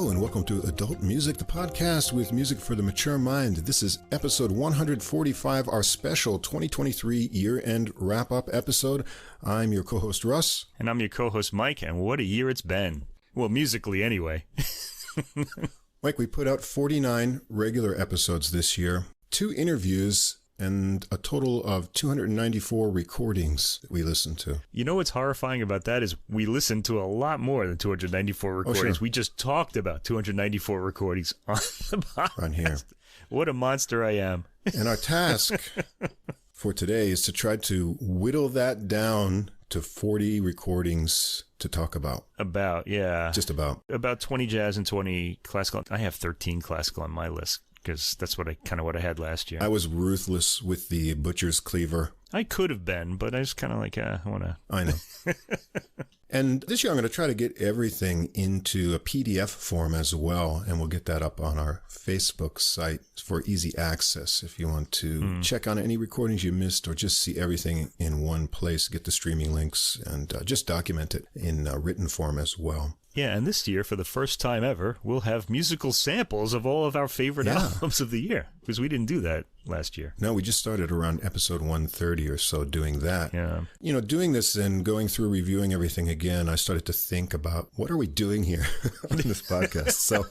Hello and welcome to Adult Music, the podcast with music for the mature mind. This is episode 145, our special 2023 year-end wrap-up episode. I'm your co-host Russ. And I'm your co-host Mike, and what a year it's been. Well, musically anyway. Mike, we put out 49 regular episodes this year, 2 interviews, and a total of 294 recordings that we listened to. You know what's horrifying about that is we listened to a lot more than 294 recordings. Oh, sure. We just talked about 294 recordings on the podcast. On here. What a monster I am. And our task for today is to try to whittle that down to 40 recordings to talk about. Just about. About 20 jazz and 20 classical. I have 13 classical on my list, because that's what I had last year. I was ruthless with the butcher's cleaver. I could have been, but I was kind of like, I want to. I know. And this year I'm going to try to get everything into a PDF form as well, and we'll get that up on our Facebook site for easy access if you want to check on any recordings you missed or just see everything in one place, get the streaming links, and just document it in written form as well. Yeah, and this year, for the first time ever, we'll have musical samples of all of our favorite albums of the year, because we didn't do that last year. No, we just started around episode 130 or so doing that. Yeah. You know, doing this and going through reviewing everything again, I started to think about, what are we doing here on this podcast? So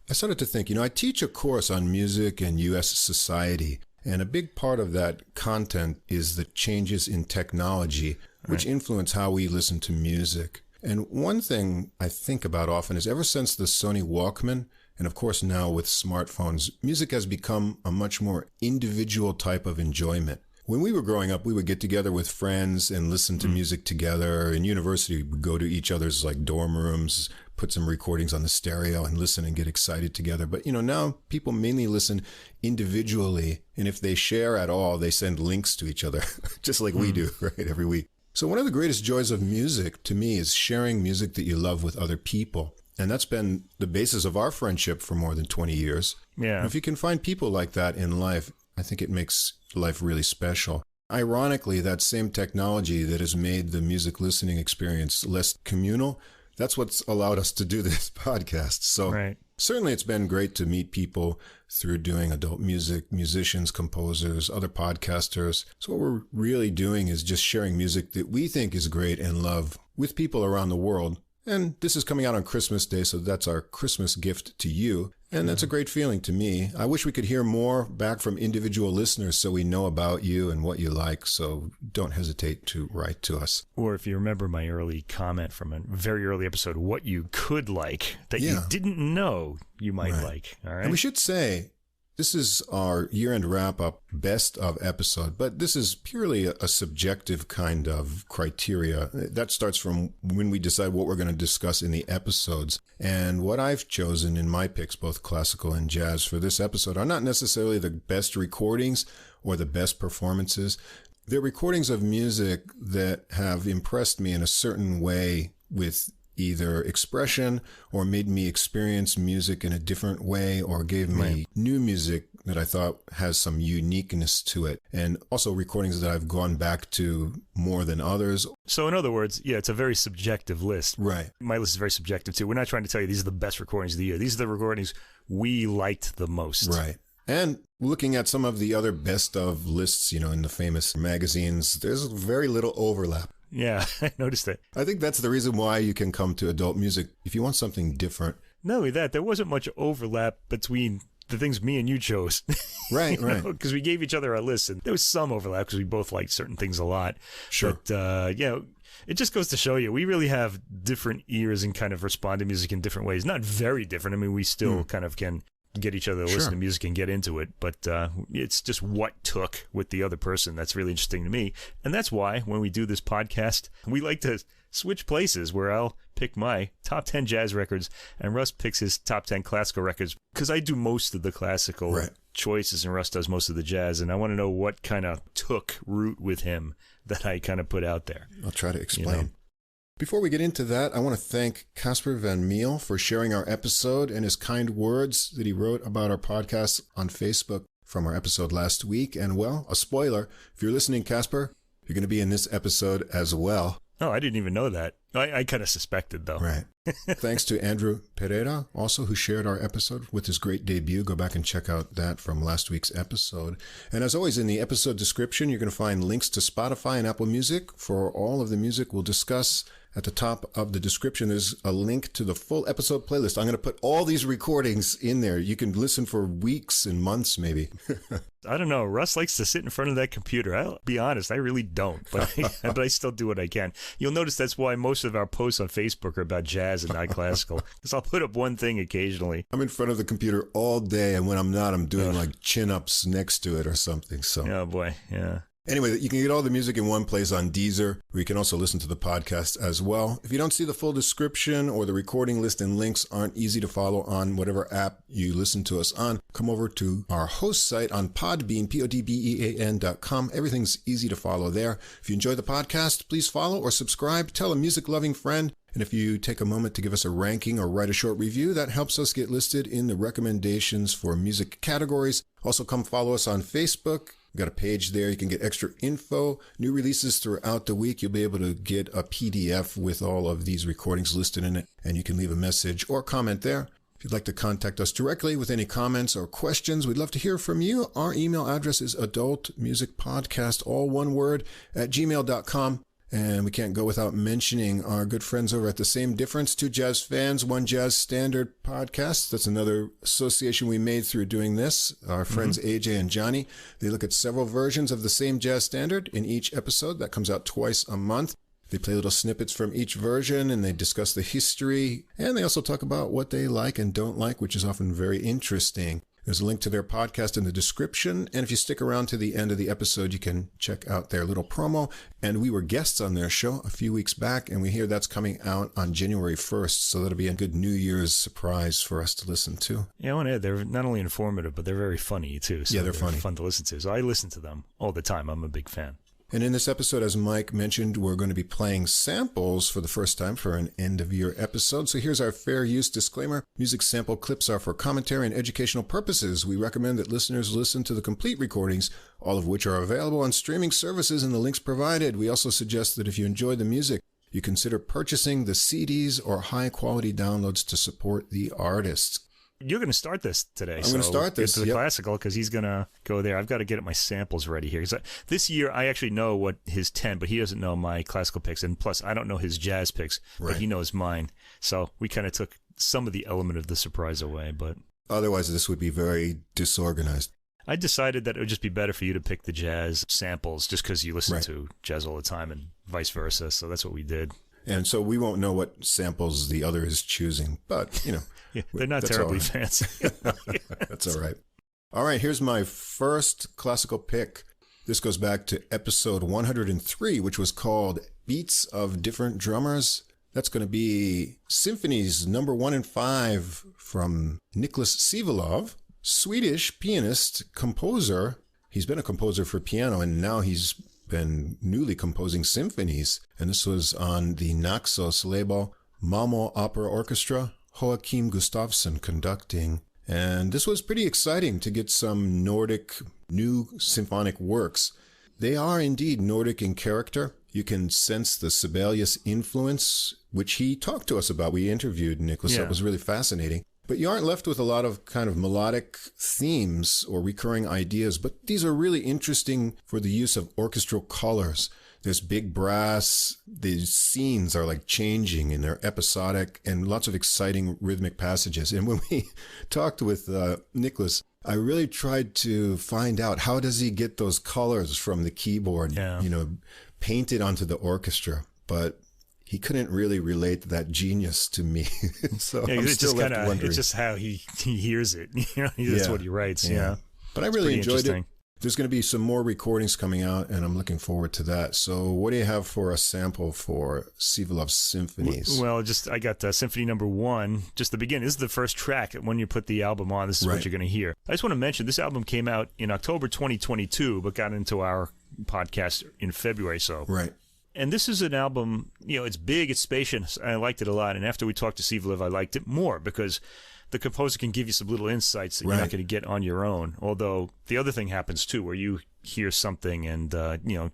I started to think, I teach a course on music and U.S. society, and a big part of that content is the changes in technology, which influence how we listen to music. And one thing I think about often is ever since the Sony Walkman, and of course now with smartphones, music has become a much more individual type of enjoyment. When we were growing up, we would get together with friends and listen to music together. In university, we'd go to each other's dorm rooms, put some recordings on the stereo and listen and get excited together. But, now people mainly listen individually. And if they share at all, they send links to each other, just like we do, right, every week. So one of the greatest joys of music to me is sharing music that you love with other people. And that's been the basis of our friendship for more than 20 years. Yeah. And if you can find people like that in life, I think it makes life really special. Ironically, that same technology that has made the music listening experience less communal, that's what's allowed us to do this podcast. So Certainly it's been great to meet people through doing adult music, musicians, composers, other podcasters. So what we're really doing is just sharing music that we think is great and love with people around the world. And this is coming out on Christmas Day, so that's our Christmas gift to you. And that's a great feeling to me. I wish we could hear more back from individual listeners so we know about you and what you like. So don't hesitate to write to us. Or if you remember my early comment from a very early episode, what you could like that you didn't know you might like. All right. And we should say, this is our year-end wrap-up best of episode, but this is purely a subjective kind of criteria. That starts from when we decide what we're going to discuss in the episodes. And what I've chosen in my picks, both classical and jazz, for this episode are not necessarily the best recordings or the best performances. They're recordings of music that have impressed me in a certain way with either expression or made me experience music in a different way or gave me new music that I thought has some uniqueness to it. And also recordings that I've gone back to more than others. So in other words, it's a very subjective list. Right. My list is very subjective too. We're not trying to tell you these are the best recordings of the year. These are the recordings we liked the most. Right. And looking at some of the other best of lists, in the famous magazines, there's very little overlap. Yeah, I noticed that. I think that's the reason why you can come to adult music if you want something different. Not only that, there wasn't much overlap between the things me and you chose. Right. Because we gave each other our lists, and there was some overlap because we both liked certain things a lot. Sure. But, it just goes to show you, we really have different ears and kind of respond to music in different ways. Not very different. I mean, we still kind of can get each other to listen to music and get into it, but it's just what took with the other person that's really interesting to me. And that's why when we do this podcast, we like to switch places where I'll pick my top 10 jazz records and Russ picks his top 10 classical records, because I do most of the classical choices and Russ does most of the jazz, and I want to know what kind of took root with him that I kind of put out there. I'll try to explain. Before we get into that, I want to thank Casper Van Meel for sharing our episode and his kind words that he wrote about our podcast on Facebook from our episode last week. And, well, a spoiler, if you're listening, Casper, you're going to be in this episode as well. Oh, I didn't even know that. I kind of suspected, though. Right. Thanks to Andrew Pereira, also, who shared our episode with his great debut. Go back and check out that from last week's episode. And as always, in the episode description, you're going to find links to Spotify and Apple Music for all of the music we'll discuss. At the top of the description, there's a link to the full episode playlist. I'm going to put all these recordings in there. You can listen for weeks and months, maybe. I don't know. Russ likes to sit in front of that computer. I'll be honest, I really don't, but I still do what I can. You'll notice that's why most of our posts on Facebook are about jazz and not classical, because I'll put up one thing occasionally. I'm in front of the computer all day, and when I'm not, I'm doing like chin-ups next to it or something. So. Oh, boy, yeah. Anyway, you can get all the music in one place on Deezer, where you can also listen to the podcast as well. If you don't see the full description or the recording list and links aren't easy to follow on whatever app you listen to us on, come over to our host site on Podbean, podbean.com. Everything's easy to follow there. If you enjoy the podcast, please follow or subscribe. Tell a music-loving friend. And if you take a moment to give us a ranking or write a short review, that helps us get listed in the recommendations for music categories. Also, come follow us on Facebook. We've got a page there. You can get extra info, new releases throughout the week. You'll be able to get a PDF with all of these recordings listed in it, and you can leave a message or comment there. If you'd like to contact us directly with any comments or questions, we'd love to hear from you. Our email address is adultmusicpodcast, all one word, @gmail.com. And we can't go without mentioning our good friends over at The Same Difference, Two Jazz Fans, One Jazz Standard podcast. That's another association we made through doing this. Our friends AJ and Johnny, they look at several versions of the same jazz standard in each episode. That comes out twice a month. They play little snippets from each version, and they discuss the history. And they also talk about what they like and don't like, which is often very interesting. There's a link to their podcast in the description. And if you stick around to the end of the episode, you can check out their little promo. And we were guests on their show a few weeks back, and we hear that's coming out on January 1st. So that'll be a good New Year's surprise for us to listen to. Yeah, I want to add, they're not only informative, but they're very funny, too. So yeah, they're funny. Fun to listen to. So I listen to them all the time. I'm a big fan. And in this episode, as Mike mentioned, we're going to be playing samples for the first time for an end-of-year episode. So here's our fair use disclaimer. Music sample clips are for commentary and educational purposes. We recommend that listeners listen to the complete recordings, all of which are available on streaming services and the links provided. We also suggest that if you enjoy the music, you consider purchasing the CDs or high-quality downloads to support the artists. You're going to start this today. I'm going to start this. Get to the classical, because he's going to go there. I've got to get my samples ready here. This year, I actually know what his 10, but he doesn't know my classical picks. And plus, I don't know his jazz picks, but he knows mine. So we kind of took some of the element of the surprise away. But otherwise, this would be very disorganized. I decided that it would just be better for you to pick the jazz samples just because you listen to jazz all the time and vice versa. So that's what we did. And so we won't know what samples the other is choosing, but, you know. Yeah, they're not terribly fancy. That's all right. All right, here's my first classical pick. This goes back to episode 103, which was called Beats of Different Drummers. That's going to be Symphonies number 1 and 5 from Niklas Sivelov, Swedish pianist, composer. He's been a composer for piano, and now he's been newly composing symphonies. And this was on the Naxos label, Malmö Opera Orchestra, Joachim Gustafsson conducting. And this was pretty exciting to get some Nordic new symphonic works. They are indeed Nordic in character. You can sense the Sibelius influence, which he talked to us about. We interviewed Niklas. That was really fascinating. But you aren't left with a lot of kind of melodic themes or recurring ideas. But these are really interesting for the use of orchestral colors. There's big brass. The scenes are like changing and they're episodic and lots of exciting rhythmic passages. And when we talked with Niklas, I really tried to find out how does he get those colors from the keyboard, painted onto the orchestra. But he couldn't really relate that genius to me. So I'm still left wondering. It's just how he hears it. That's what he writes. Yeah. But I really enjoyed it. There's going to be some more recordings coming out, and I'm looking forward to that. So what do you have for a sample for Sivelov's Symphonies? Well, I got Symphony number 1, just the beginning. This is the first track. When you put the album on, this is what you're going to hear. I just want to mention, this album came out in October 2022, but got into our podcast in February. And this is an album, it's big, it's spacious. I liked it a lot. And after we talked to Sivelov, I liked it more because the composer can give you some little insights that you're not going to get on your own. Although the other thing happens too, where you hear something and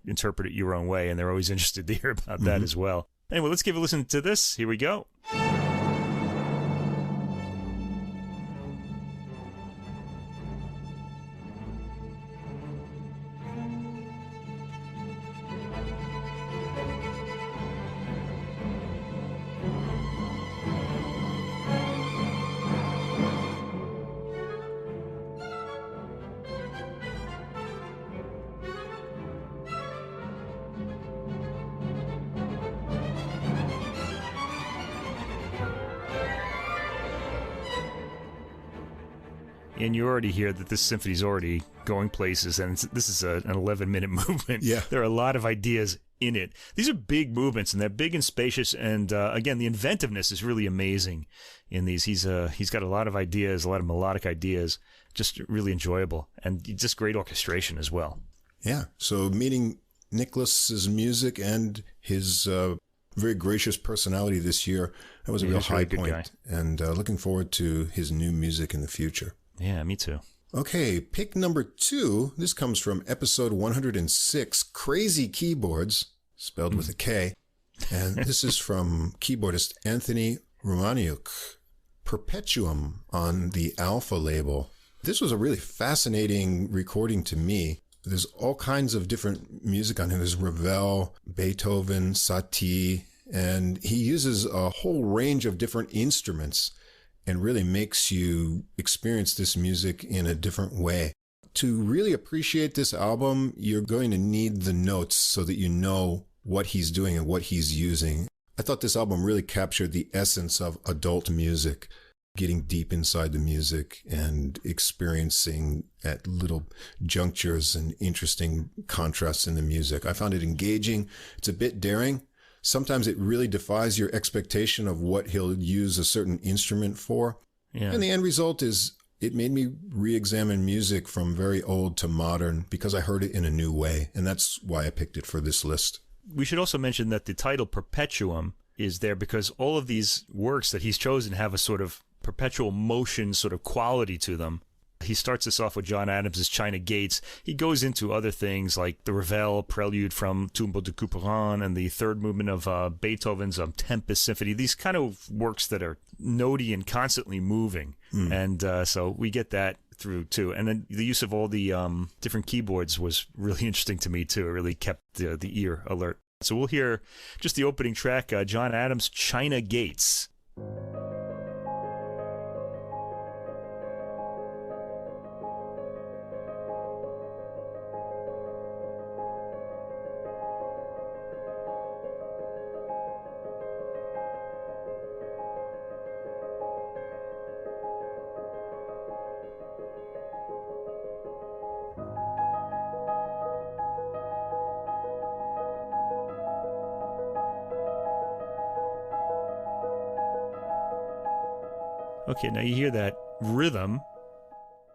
interpret it your own way, and they're always interested to hear about that as well. Anyway, let's give a listen to this. Here we go. And you already hear that this symphony's already going places, and this is an 11-minute movement. Yeah. There are a lot of ideas in it. These are big movements, and they're big and spacious, and again, the inventiveness is really amazing in these. He's got a lot of ideas, a lot of melodic ideas, just really enjoyable, and just great orchestration as well. Yeah, so meeting Nicholas's music and his very gracious personality this year, that was a real high point, and looking forward to his new music in the future. Yeah, me too. Okay, pick number 2. This comes from episode 106, Crazy Keyboards, spelled with a K. And this is from keyboardist Anthony Romaniuk, Perpetuum on the Alpha label. This was a really fascinating recording to me. There's all kinds of different music on here. There's Ravel, Beethoven, Satie, and he uses a whole range of different instruments and really makes you experience this music in a different way. To really appreciate this album, you're going to need the notes so that you know what he's doing and what he's using. I thought this album really captured the essence of adult music, getting deep inside the music and experiencing at little junctures and interesting contrasts in the music. I found it engaging. It's a bit daring. Sometimes it really defies your expectation of what he'll use a certain instrument for. Yeah. And the end result is it made me re-examine music from very old to modern because I heard it in a new way. And that's why I picked it for this list. We should also mention that the title Perpetuum is there because all of these works that he's chosen have a sort of perpetual motion sort of quality to them. He starts this off with John Adams' China Gates. He goes into other things like the Ravel Prelude from Tombeau de Couperin and the third movement of Beethoven's Tempest Symphony. These kind of works that are notey and constantly moving. And so we get that through too. And then the use of all the different keyboards was really interesting to me too. It really kept the ear alert. So we'll hear just the opening track, John Adams' China Gates. Okay, now you hear that rhythm.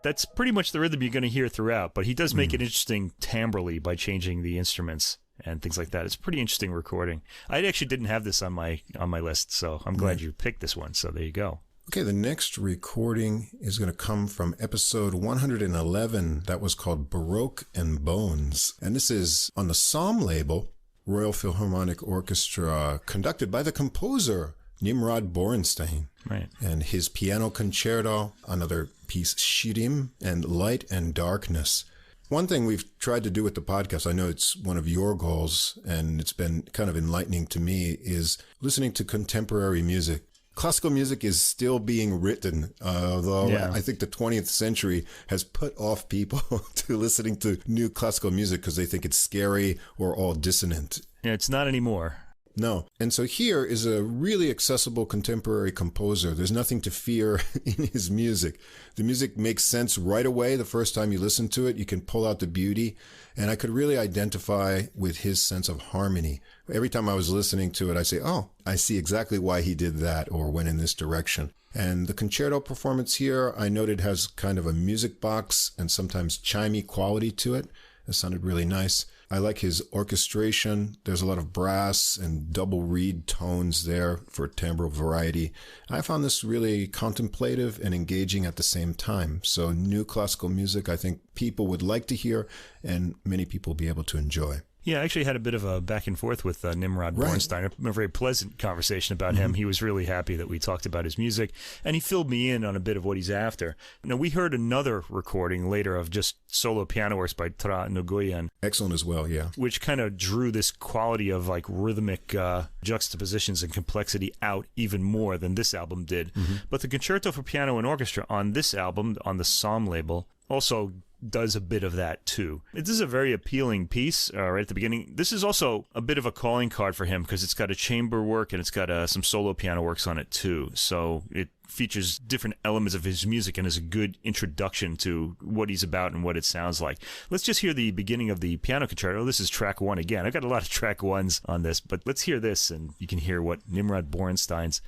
That's pretty much the rhythm you're going to hear throughout, but he does make it interesting timbrally by changing the instruments and things like that. It's a pretty interesting recording. I actually didn't have this on my list, so I'm glad you picked this one. So there you go. Okay, the next recording is going to come from episode 111. That was called Baroque and Bones. And this is on the Psalm label, Royal Philharmonic Orchestra, conducted by the composer Nimrod Borenstein. Right. And his piano concerto, another piece, Shirim, and Light and Darkness. One thing we've tried to do with the podcast, I know it's one of your goals, and it's been kind of enlightening to me, is listening to contemporary music. Classical music is still being written, although I think the 20th century has put off people to listening to new classical music because they think it's scary or all dissonant. Yeah, it's not anymore. No. And so here is a really accessible contemporary composer. There's nothing to fear in his music. The music makes sense right away. The first time you listen to it, you can pull out the beauty. And I could really identify with his sense of harmony. Every time I was listening to it, I say, oh, I see exactly why he did that or went in this direction. And the concerto performance here, I noted has kind of a music box and sometimes chimey quality to it. It sounded really nice. I like his orchestration. There's a lot of brass and double reed tones there for timbral variety. I found this really contemplative and engaging at the same time. So new classical music, I think people would like to hear and many people will be able to enjoy. Yeah, I actually had a bit of a back and forth with Nimrod Bornstein, a very pleasant conversation about him. He was really happy that we talked about his music, and he filled me in on a bit of what he's after. Now, we heard another recording later of just solo piano works by Tra Nguyen. Excellent as well, yeah. Which kind of drew this quality of like rhythmic juxtapositions and complexity out even more than this album did. But the concerto for piano and orchestra on this album, on the Psalm label, also does a bit of that too. This is a very appealing piece right at the beginning. This is also a bit of a calling card for him because it's got a chamber work and it's got some solo piano works on it too. So it features different elements of his music and is a good introduction to what he's about and what it sounds like. Let's just hear the beginning of the piano concerto. This is track 1 again. I've got a lot of track 1s on this, but let's hear this and you can hear what Nimrod Bornstein's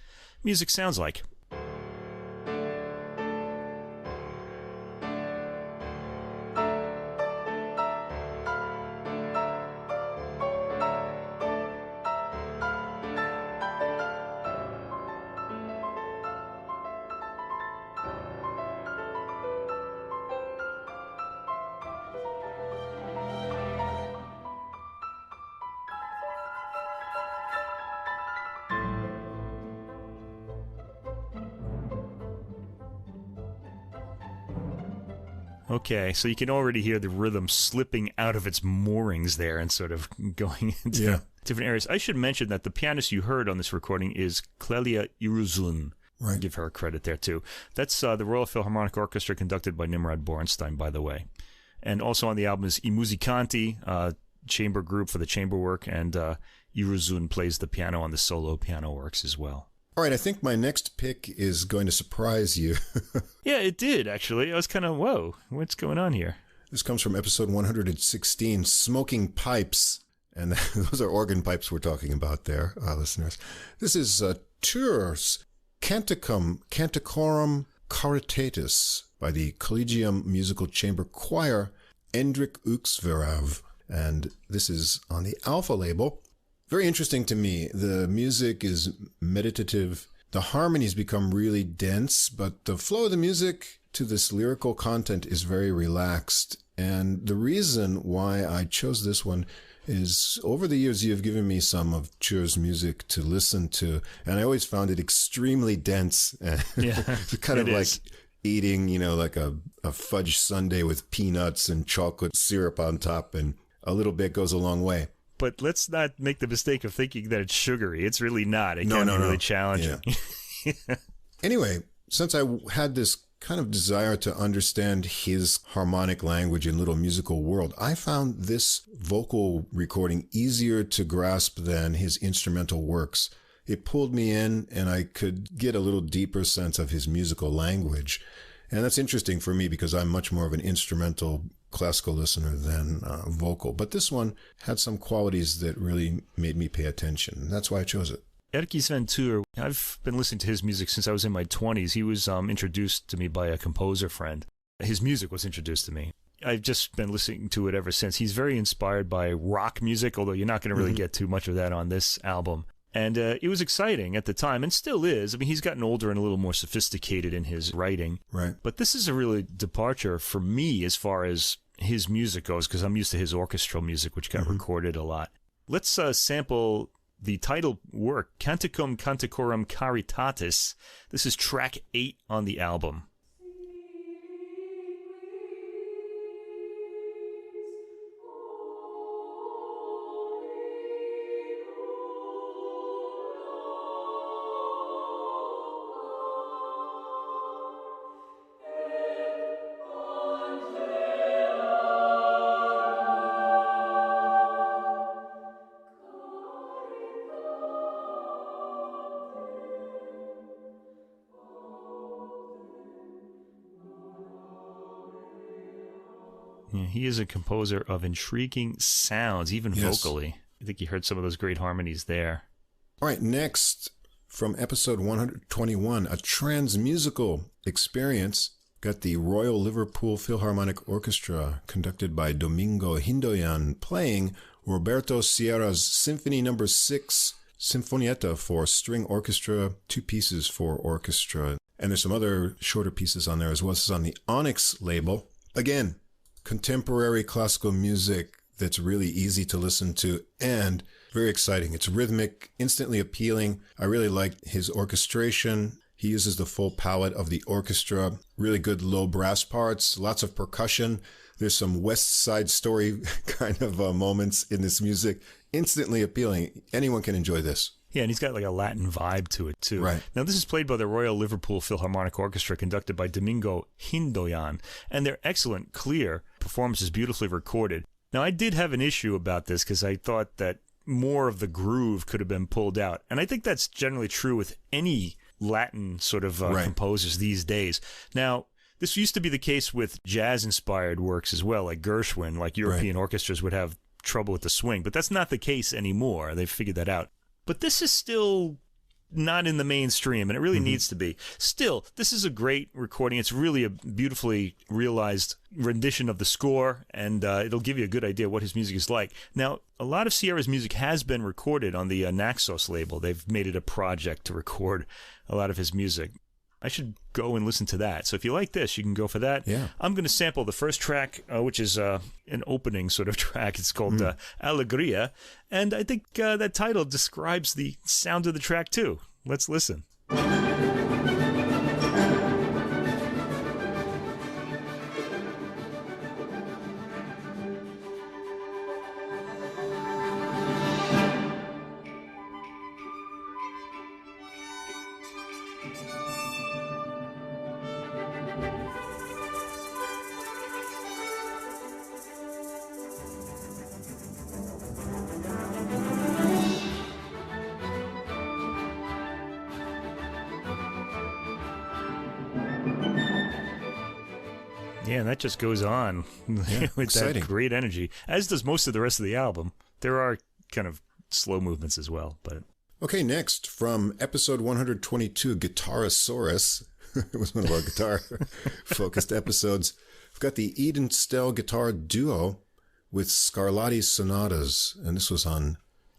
music sounds like. Okay, so you can already hear the rhythm slipping out of its moorings there and sort of going into different areas. I should mention that the pianist you heard on this recording is Clelia Iruzun. Right. Give her credit there, too. That's the Royal Philharmonic Orchestra conducted by Nimrod Bornstein, by the way. And also on the album is I Musicanti, chamber group for the chamber work, and Iruzun plays the piano on the solo piano works as well. All right, I think my next pick is going to surprise you. Yeah, it did, actually. I was kind of, whoa, what's going on here? This comes from episode 116, Smoking Pipes. And those are organ pipes we're talking about there, listeners. This is Tours Canticum Canticorum Caritatis by the Collegium Musical Chamber Choir, Endrik Uxverav. And this is on the Alpha label. Very interesting to me. The music is meditative. The harmonies become really dense, but the flow of the music to this lyrical content is very relaxed. And the reason why I chose this one is over the years, you've given me some of Chur's music to listen to, and I always found it extremely dense. Yeah, it's kind of like eating, like a fudge sundae with peanuts and chocolate syrup on top, and a little bit goes a long way. But let's not make the mistake of thinking that it's sugary. It's really not. It can be really challenging. Yeah. Anyway, since I had this kind of desire to understand his harmonic language and little musical world, I found this vocal recording easier to grasp than his instrumental works. It pulled me in, and I could get a little deeper sense of his musical language. And that's interesting for me because I'm much more of an instrumental classical listener than vocal. But this one had some qualities that really made me pay attention. That's why I chose it. Erkki Sven Tür, I've been listening to his music since I was in my 20s. He was introduced to me by a composer friend. His music was introduced to me. I've just been listening to it ever since. He's very inspired by rock music, although you're not going to really get too much of that on this album. And it was exciting at the time, and still is. I mean, he's gotten older and a little more sophisticated in his writing. Right. But this is a really departure for me as far as his music goes, because I'm used to his orchestral music, which got recorded a lot. Let's sample the title work, Canticum Canticorum Caritatis. This is track 8 on the album. He is a composer of intriguing sounds, even vocally. I think you heard some of those great harmonies there. All right, next, from episode 121, a transmusical experience. Got the Royal Liverpool Philharmonic Orchestra, conducted by Domingo Hindoyan, playing Roberto Sierra's Symphony No. 6, Sinfonietta for string orchestra, 2 pieces for orchestra. And there's some other shorter pieces on there as well. This is on the Onyx label. Again, contemporary classical music that's really easy to listen to and very exciting. It's rhythmic, instantly appealing. I really like his orchestration. He uses the full palette of the orchestra, really good low brass parts, lots of percussion. There's some West Side Story kind of moments in this music. Instantly appealing. Anyone can enjoy this. Yeah, and he's got like a Latin vibe to it, too. Right. Now, this is played by the Royal Liverpool Philharmonic Orchestra, conducted by Domingo Hindoyan, and their excellent, clear performance is beautifully recorded. Now, I did have an issue about this because I thought that more of the groove could have been pulled out. And I think that's generally true with any Latin sort of composers these days. Now, this used to be the case with jazz-inspired works as well, like Gershwin, like European orchestras would have trouble with the swing. But that's not the case anymore. They've figured that out. But this is still not in the mainstream, and it really needs to be. Still, this is a great recording. It's really a beautifully realized rendition of the score, and it'll give you a good idea what his music is like. Now, a lot of Sierra's music has been recorded on the Naxos label. They've made it a project to record a lot of his music. I should go and listen to that. So if you like this, you can go for that. Yeah. I'm going to sample the first track, which is an opening sort of track. It's called Alegria. And I think that title describes the sound of the track, too. Let's listen. Yeah, and that just goes on with exciting. that great energy, as does most of the rest of the album. There are kind of slow movements as well. But okay, next, from episode 122, Guitarasaurus. It was one of our guitar-focused episodes. We've got the Eden Stell guitar duo with Scarlatti Sonatas, and this was on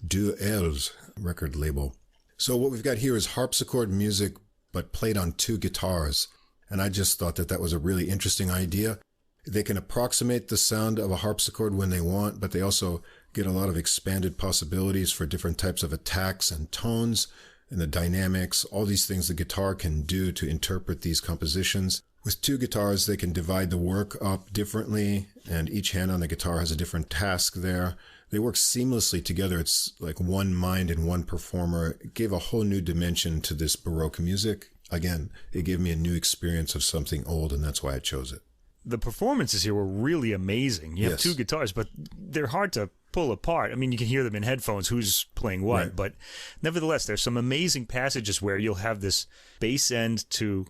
Duels record label. So what we've got here is harpsichord music, but played on two guitars. And I just thought that was a really interesting idea. They can approximate the sound of a harpsichord when they want, but they also get a lot of expanded possibilities for different types of attacks and tones and the dynamics, all these things the guitar can do to interpret these compositions. With two guitars, they can divide the work up differently, and each hand on the guitar has a different task there. They work seamlessly together. It's like one mind and one performer. It gave a whole new dimension to this Baroque music. Again, it gave me a new experience of something old, and that's why I chose it. The performances here were really amazing. You have two guitars, but they're hard to pull apart. I mean, you can hear them in headphones, who's playing what, right. But nevertheless, there's some amazing passages where you'll have this bass end to,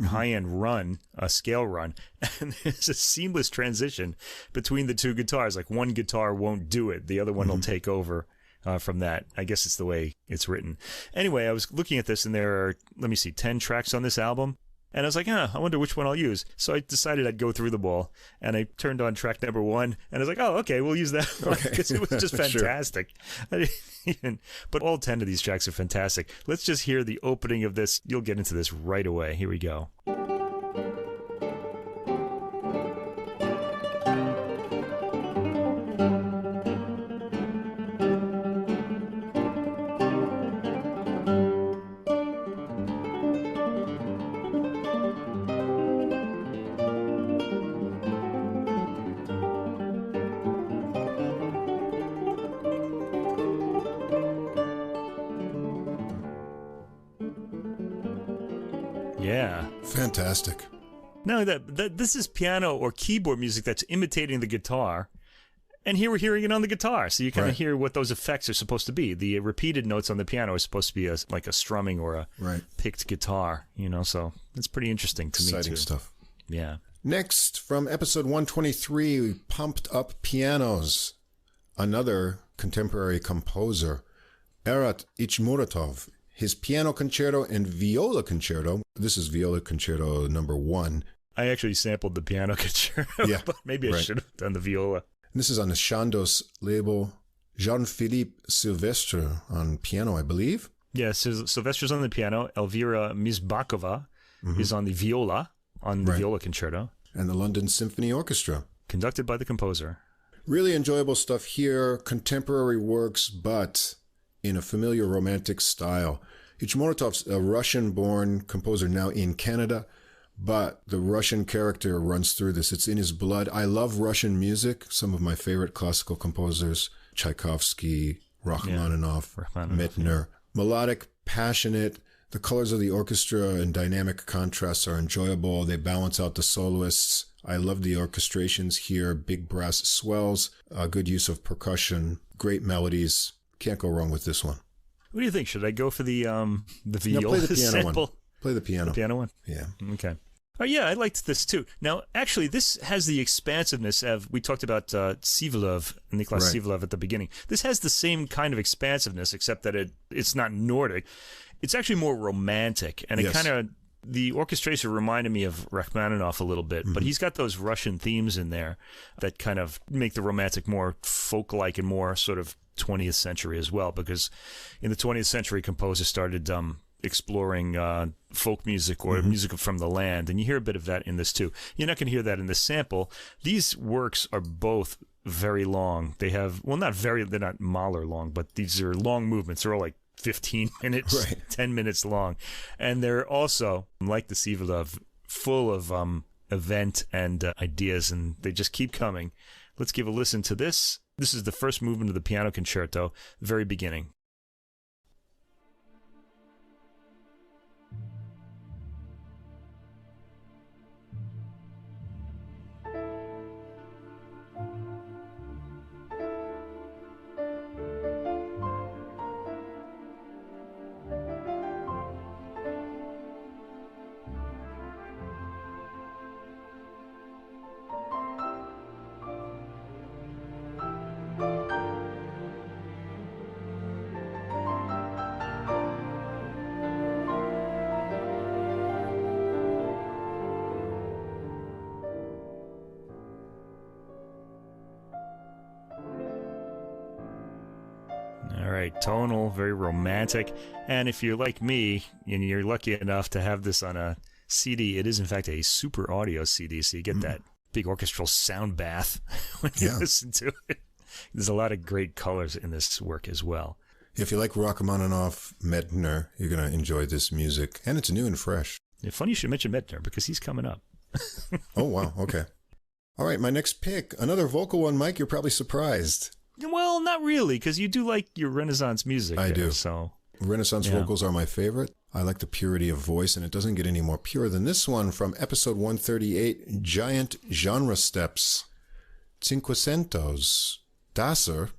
high-end run, a scale run, and there's a seamless transition between the two guitars. Like one guitar won't do it, the other one will take over. From that. I guess it's the way it's written. Anyway, I was looking at this, and there are, 10 tracks on this album. And I was like, I wonder which one I'll use. So I decided I'd go through them all. And I turned on track number 1, and I was like, oh, okay, we'll use that one. Because it was just fantastic. But all 10 of these tracks are fantastic. Let's just hear the opening of this. You'll get into this right away. Here we go. Yeah. Fantastic. No, this is piano or keyboard music that's imitating the guitar. And here we're hearing it on the guitar. So you kind of hear what those effects are supposed to be. The repeated notes on the piano are supposed to be like a strumming or a picked guitar, so it's pretty interesting to me too. Exciting stuff. Yeah. Next, from episode 123, Pumped Up Pianos. Another contemporary composer, Arat Ichmuratov. His piano concerto and viola concerto. This is viola concerto number 1. I actually sampled the piano concerto, but maybe I should have done the viola. And this is on the Chandos label. Jean-Philippe Silvestre on piano, I believe. Yeah, Silvestre's on the piano. Elvira Mizbakova is on the viola, on the viola concerto. And the London Symphony Orchestra. Conducted by the composer. Really enjoyable stuff here. Contemporary works, but in a familiar romantic style. Ichmuratov's a Russian-born composer now in Canada, but the Russian character runs through this. It's in his blood. I love Russian music. Some of my favorite classical composers, Tchaikovsky, Rachmaninoff, Medtner. Melodic, passionate. The colors of the orchestra and dynamic contrasts are enjoyable. They balance out the soloists. I love the orchestrations here. Big brass swells, good use of percussion, great melodies. Can't go wrong with this one. What do you think? Should I go for the viola play the piano sample? One. Play the piano. The piano one? Yeah. Okay. Oh, yeah, I liked this too. Now, actually, this has the expansiveness of, we talked about Sivelov, Nicholas Sivelov at the beginning. This has the same kind of expansiveness, except that it's not Nordic. It's actually more romantic, and it kind of, the orchestration reminded me of Rachmaninoff a little bit, but he's got those Russian themes in there that kind of make the romantic more folk-like and more sort of 20th century as well, because in the 20th century, composers started exploring folk music or music from the land, and you hear a bit of that in this too. You're not going to hear that in this sample. These works are both very long. They have, well, they're not Mahler long, but these are long movements. They're all like 15 minutes, 10 minutes long. And they're also, like the Sivelov, full of event and ideas, and they just keep coming. Let's give a listen to this. This is the first movement of the piano concerto, very beginning. Tonal, very romantic. And if you're like me and you're lucky enough to have this on a CD, it is in fact a super audio CD, so you get that big orchestral sound bath when you listen to it. There's a lot of great colors in this work as well. If you like Rachmaninoff, Medtner, you're going to enjoy this music, and it's new and fresh. It's funny you should mention Medtner because he's coming up. Oh, wow. Okay. All right, my next pick, another vocal one, Mike. You're probably surprised. Well, not really, because you do like your Renaissance music. I do. So Renaissance vocals are my favorite. I like the purity of voice, and it doesn't get any more pure than this one from episode 138, Giant Genre Steps. Cinquecentos, Daser,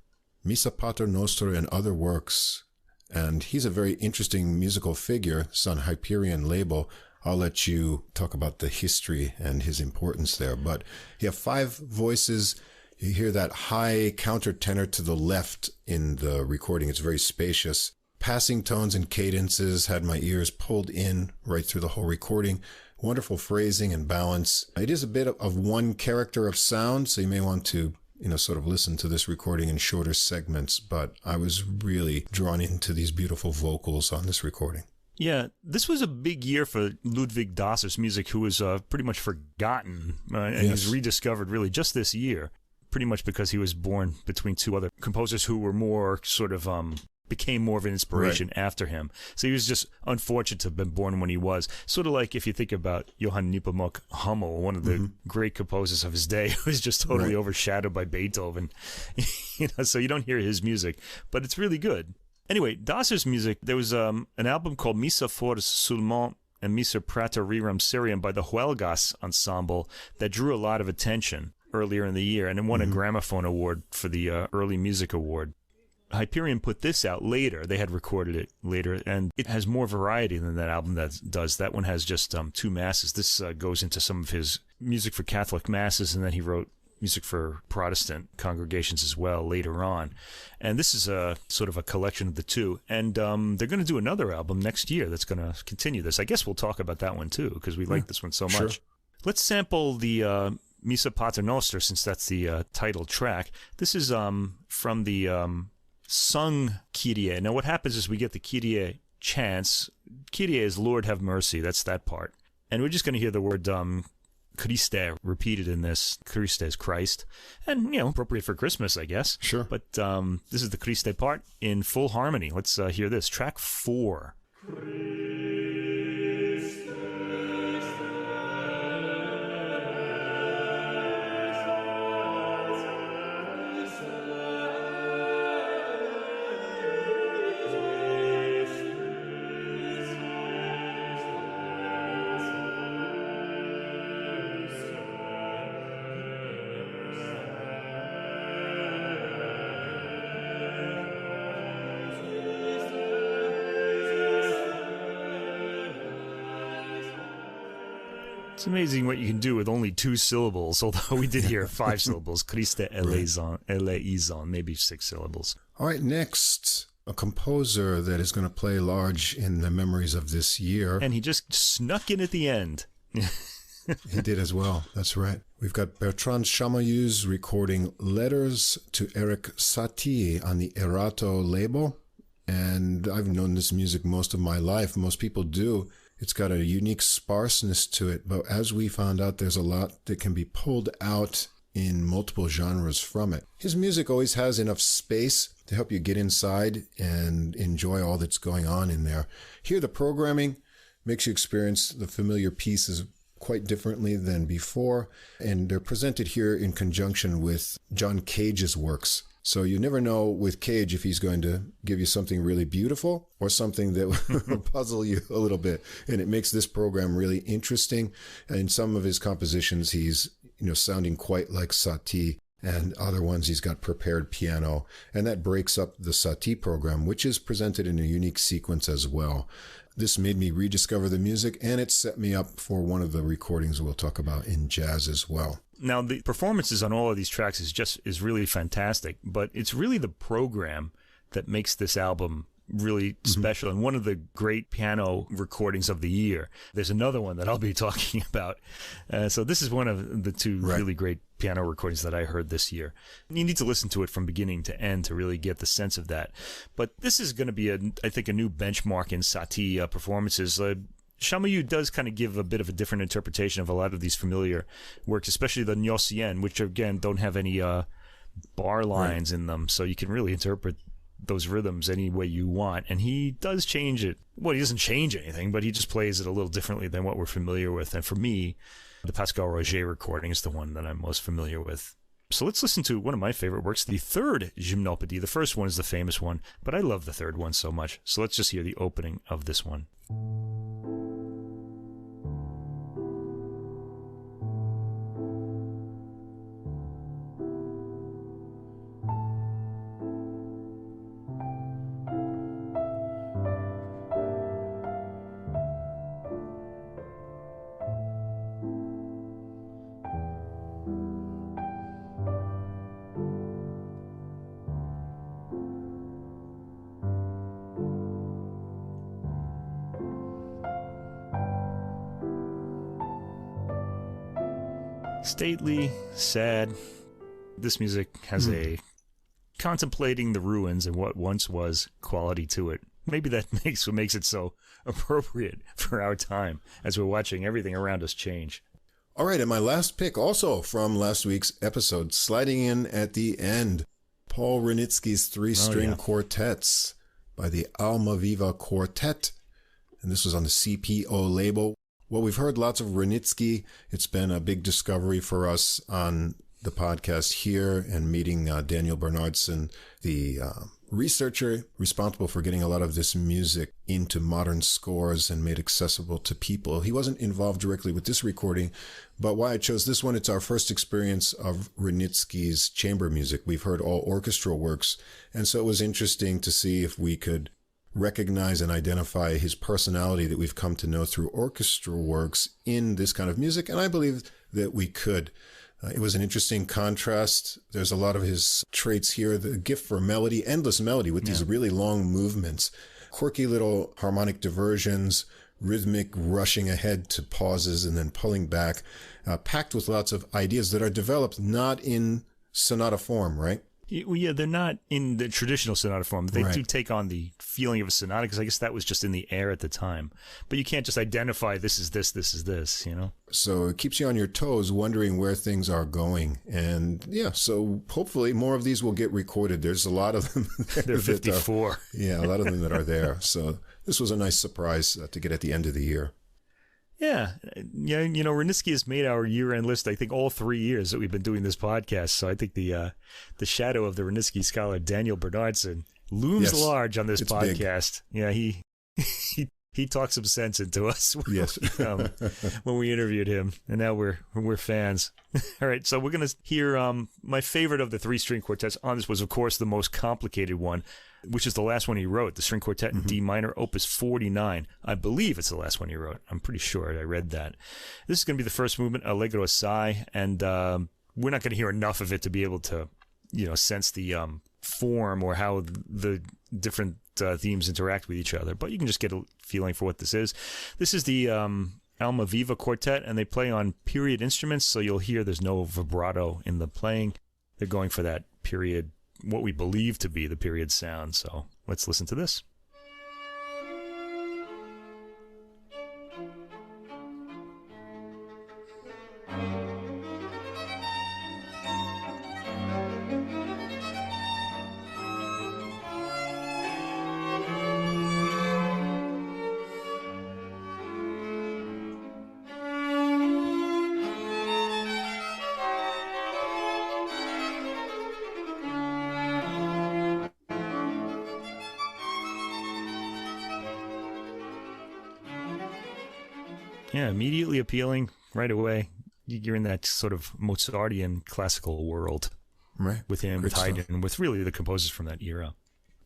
Missa Pater Noster, and other works. And he's a very interesting musical figure. It's on Hyperion label. I'll let you talk about the history and his importance there. But you have 5 voices. You hear that high countertenor to the left in the recording. It's very spacious. Passing tones and cadences had my ears pulled in right through the whole recording. Wonderful phrasing and balance. It is a bit of one character of sound, so you may want to, sort of listen to this recording in shorter segments, but I was really drawn into these beautiful vocals on this recording. Yeah, this was a big year for Ludwig Daser's music, who was pretty much forgotten, and he's rediscovered really just this year. Pretty much because he was born between 2 other composers who were more sort of became more of an inspiration after him. So he was just unfortunate to have been born when he was. Sort of like if you think about Johann Nepomuk Hummel, one of the great composers of his day, who was just totally overshadowed by Beethoven. So you don't hear his music, but it's really good. Anyway, Daser's music, there was an album called Missa for Sulmont and Missa Praetorium Syrium by the Huelgas Ensemble that drew a lot of attention earlier in the year, and it won a Gramophone Award for the Early Music Award. Hyperion put this out later. They had recorded it later, and it has more variety than that album that does. That one has just 2 masses. This goes into some of his music for Catholic masses, and then he wrote music for Protestant congregations as well later on. And this is a sort of a collection of the 2. And they're going to do another album next year that's going to continue this. I guess we'll talk about that one too, because we like this one so much. Let's sample the Missa Pater Noster, since that's the title track. This is from the sung Kyrie. Now what happens is we get the Kyrie chants. Kyrie is Lord have mercy. That's that part. And we're just going to hear the word Christe repeated in this. Christe is Christ. And, appropriate for Christmas, I guess. Sure. But this is the Christe part in full harmony. Let's hear this. Track 4. It's amazing what you can do with only 2 syllables, although we did hear 5 syllables. Christe eleison, maybe 6 syllables. All right, next, a composer that is going to play large in the memories of this year. And he just snuck in at the end. He did as well. That's right. We've got Bertrand Chamayou's recording Letters to Erik Satie on the Erato label. And I've known this music most of my life. Most people do. It's got a unique sparseness to it, but as we found out, there's a lot that can be pulled out in multiple genres from it. His music always has enough space to help you get inside and enjoy all that's going on in there. Here, the programming makes you experience the familiar pieces quite differently than before, and they're presented here in conjunction with John Cage's works. So you never know with Cage if he's going to give you something really beautiful or something that will puzzle you a little bit. And it makes this program really interesting. And in some of his compositions, he's, sounding quite like Satie, and other ones he's got prepared piano. And that breaks up the Satie program, which is presented in a unique sequence as well. This made me rediscover the music, and it set me up for one of the recordings we'll talk about in jazz as well. Now, the performances on all of these tracks is really fantastic, but it's really the program that makes this album really special, and one of the great piano recordings of the year. There's another one that I'll be talking about. So this is one of the 2 really great piano recordings that I heard this year. You need to listen to it from beginning to end to really get the sense of that. But this is going to be, I think, a new benchmark in Satie performances. Chamayou does kind of give a bit of a different interpretation of a lot of these familiar works, especially the Gnossienne, which, again, don't have any bar lines in them, so you can really interpret those rhythms any way you want. And he does change it. Well, he doesn't change anything, but he just plays it a little differently than what we're familiar with. And for me, the Pascal Roger recording is the one that I'm most familiar with. So let's listen to one of my favorite works, the 3rd Gymnopédie. The first one is the famous one, but I love the 3rd one so much. So let's just hear the opening of this one. Stately, sad. This music has a contemplating the ruins and what once was quality to it. Maybe that makes what makes it so appropriate for our time as we're watching everything around us change. All right, and my last pick, also from last week's episode, sliding in at the end, Paul Wranitzky's 3-string quartets by the Almaviva Quartet. And this was on the CPO label. Well, we've heard lots of Wranitzky. It's been a big discovery for us on the podcast here, and meeting Daniel Bernardson, the researcher responsible for getting a lot of this music into modern scores and made accessible to people. He wasn't involved directly with this recording, but why I chose this one, it's our first experience of Wranitzky's chamber music. We've heard all orchestral works, and so it was interesting to see if we could recognize and identify his personality that we've come to know through orchestral works in this kind of music, and I believe that we could. It was an interesting contrast. There's a lot of his traits here, the gift for melody, endless melody with these really long movements, quirky little harmonic diversions, rhythmic rushing ahead to pauses and then pulling back, packed with lots of ideas that are developed not in sonata form, right? Yeah, they're not in the traditional sonata form. They Right. do take on the feeling of a sonata because I guess that was just in the air at the time. But you can't just identify this is this, you know? So it keeps you on your toes, wondering where things are going. And yeah, so hopefully more of these will get recorded. There's a lot of them. They're 54. Yeah, a lot of them that are there. So this was a nice surprise to get at the end of the year. Yeah. Yeah, you know, Wranitzky has made our year-end list, I think, all 3 years that we've been doing this podcast. So I think the shadow of the Wranitzky scholar, Daniel Bernardson, looms Yes, large on this it's podcast. Big. Yeah, he talked some sense into us Yes. when we interviewed him, and now we're fans. All right, so we're going to hear my favorite of the 3-string quartets on this was, of course, the most complicated one, which is the last one he wrote, the string quartet in D minor, opus 49. I believe it's the last one he wrote. I'm pretty sure I read that. This is going to be the first movement, Allegro assai, and we're not going to hear enough of it to be able to, you know, sense the form or how the different themes interact with each other. But you can just get a feeling for what this is. This is the Almaviva Quartet, and they play on period instruments, so you'll hear there's no vibrato in the playing. They're going for that period, what we believe to be the period sound. So let's listen to this. Yeah, immediately appealing right away. You're in that sort of Mozartian classical world, Right. with him, Great with Haydn, stuff. and with really the composers from that era.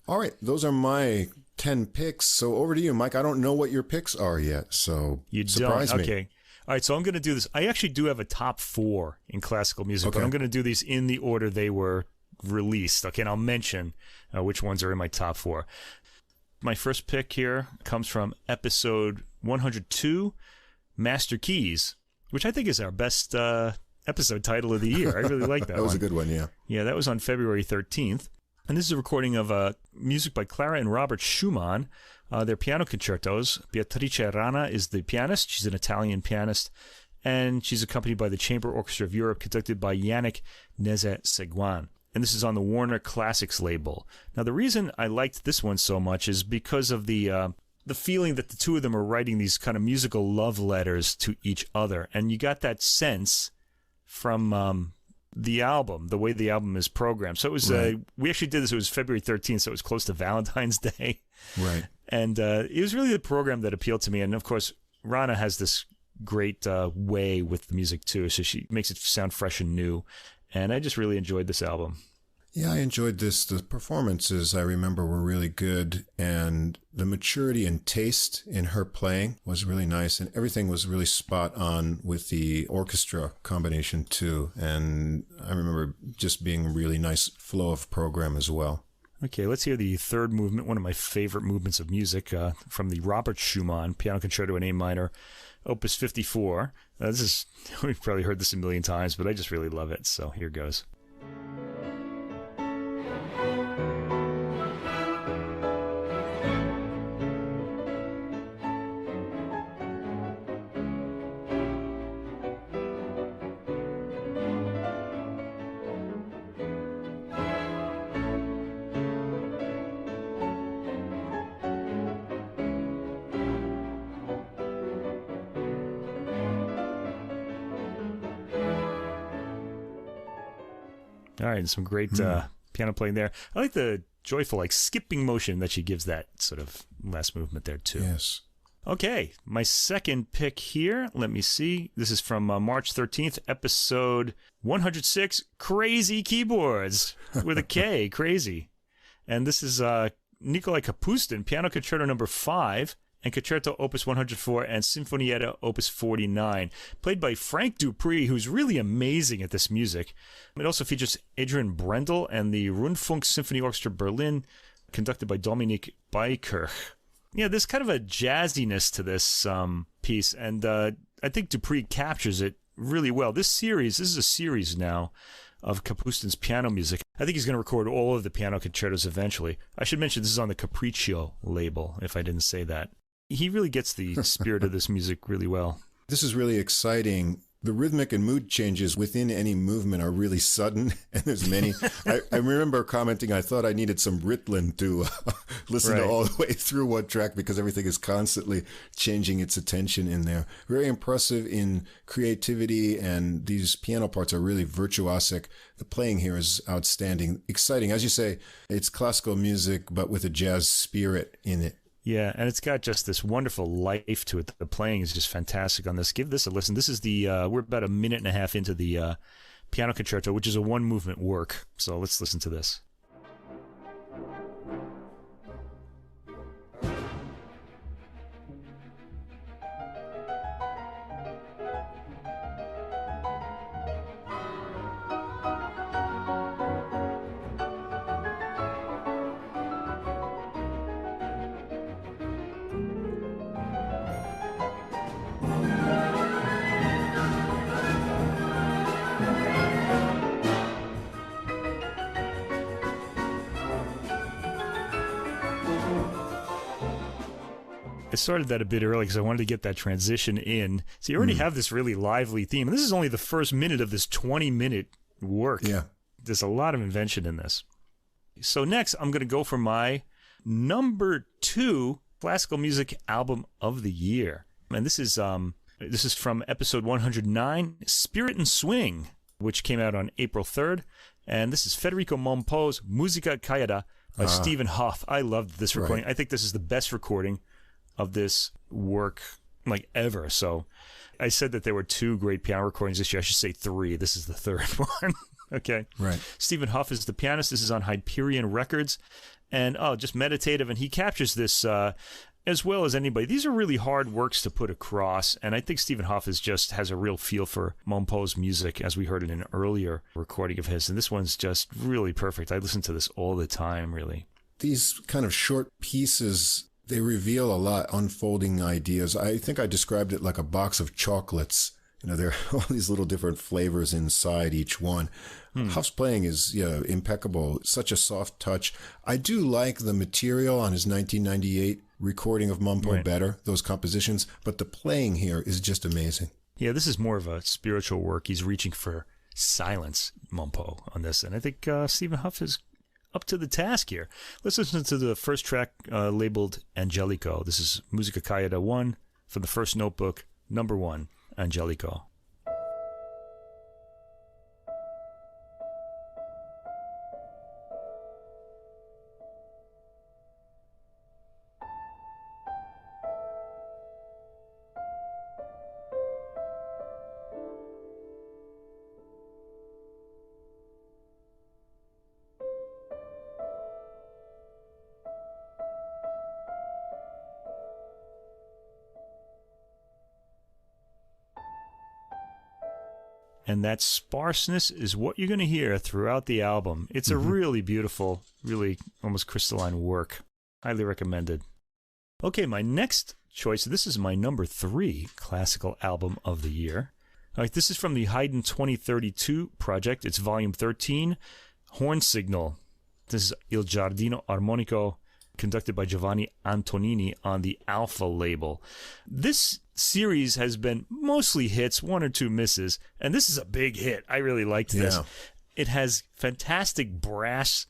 All right. Those are my 10 picks. So over to you, Mike. I don't know what your picks are yet. So You surprise don't? me. Okay. All right, so I'm going to do this. I actually do have a top 4 in classical music, but Okay. I'm going to do these in the order they were released. Okay, and I'll mention which ones are in my top 4. My first pick here comes from episode 102, Master Keys, which I think is our best episode title of the year. I really like that That was one. a good one, yeah. Yeah, that was on February 13th. And this is a recording of music by Clara and Robert Schumann. Their piano concertos. Beatrice Rana is the pianist. She's an Italian pianist. And she's accompanied by the Chamber Orchestra of Europe, conducted by Yannick Nézet-Séguin. And this is on the Warner Classics label. Now, the reason I liked this one so much is because of the feeling that the two of them are writing these kind of musical love letters to each other. And you got that sense from the album, the way the album is programmed. So it was, Right. we actually did this, it was February 13th, so it was close to Valentine's Day. Right. And it was really the program that appealed to me. And of course, Rana has this great way with the music too. So she makes it sound fresh and new. And I just really enjoyed this album. Yeah, I enjoyed this. The performances, I remember, were really good. And the maturity and taste in her playing was really nice. And everything was really spot on with the orchestra combination, too. And I remember just being a really nice flow of program as well. Okay, let's hear the third movement, one of my favorite movements of music, from the Robert Schumann Piano Concerto in A minor, Opus 54. This is, we've probably heard this a million times, but I just really love it. So here goes. All right, some great piano playing there. I like the joyful, like skipping motion that she gives that sort of last movement there too. Yes. Okay, my second pick here, let me see. This is from March 13th, episode 106, Crazy Keyboards, with a K, crazy. And this is Nikolai Kapustin, Piano Concerto number 5, and Concerto Opus 104, and Sinfonietta Opus 49, played by Frank Dupree, who's really amazing at this music. It also features Adrian Brendel and the Rundfunk Symphony Orchestra Berlin, conducted by Dominique Beikirch. Yeah, there's kind of a jazziness to this piece, and I think Dupree captures it really well. This is a series now of Kapustin's piano music. I think he's going to record all of the piano concertos eventually. I should mention this is on the Capriccio label, if I didn't say that. He really gets the spirit of this music really well. This is really exciting. The rhythmic and mood changes within any movement are really sudden, and there's many. I remember commenting, I thought I needed some Ritalin to listen to all the way through one track because everything is constantly changing its attention in there. Very impressive in creativity, and these piano parts are really virtuosic. The playing here is outstanding. Exciting. As you say, it's classical music, but with a jazz spirit in it. Yeah, and it's got just this wonderful life to it. The playing is just fantastic on this. Give this a listen. This is we're about a minute and a half into the piano concerto, which is a one-movement work. So let's listen to this. I started that a bit early because I wanted to get that transition in. So you already have this really lively theme. And this is only the first minute of this 20-minute work. Yeah. There's a lot of invention in this. So next, I'm going to go for my number 2 classical music album of the year. And this is from episode 109, Spirit and Swing, which came out on April 3rd. And this is Federico Monpo's Musica Callada by Stephen Hoff. I loved this recording. Right. I think this is the best recording of this work like ever. So I said that there were 2 great piano recordings this year. I should say 3. This is the 3rd one. Okay. Right. Stephen Hoff is the pianist. This is on Hyperion Records. And just meditative. And he captures this as well as anybody. These are really hard works to put across. And I think Stephen Hoff has a real feel for Monpo's music, as we heard in an earlier recording of his. And this one's just really perfect. I listen to this all the time, really. These kind of short pieces, they reveal a lot, unfolding ideas. I think I described it like a box of chocolates. You know, there are all these little different flavors inside each one. Hoff's playing is impeccable. Such a soft touch. I do like the material on his 1998 recording of Monpo better, those compositions, but the playing here is just amazing. Yeah, this is more of a spiritual work. He's reaching for silence, Monpo, on this. And I think Stephen Hoff is up to the task here. Let's listen to the first track labeled Angelico. This is Musica Callada 1 from the first notebook, number 1, Angelico. And that sparseness is what you're going to hear throughout the album. It's a really beautiful, really almost crystalline work. Highly recommended. Okay, my next choice, this is my number 3 classical album of the year. All right, this is from the Haydn 2032 project. It's volume 13, Horn Signal. This is Il Giardino Armonico, conducted by Giovanni Antonini on the Alpha label. This series has been mostly hits, 1 or 2 misses, and this is a big hit. I really liked this. Yeah. It has fantastic brass,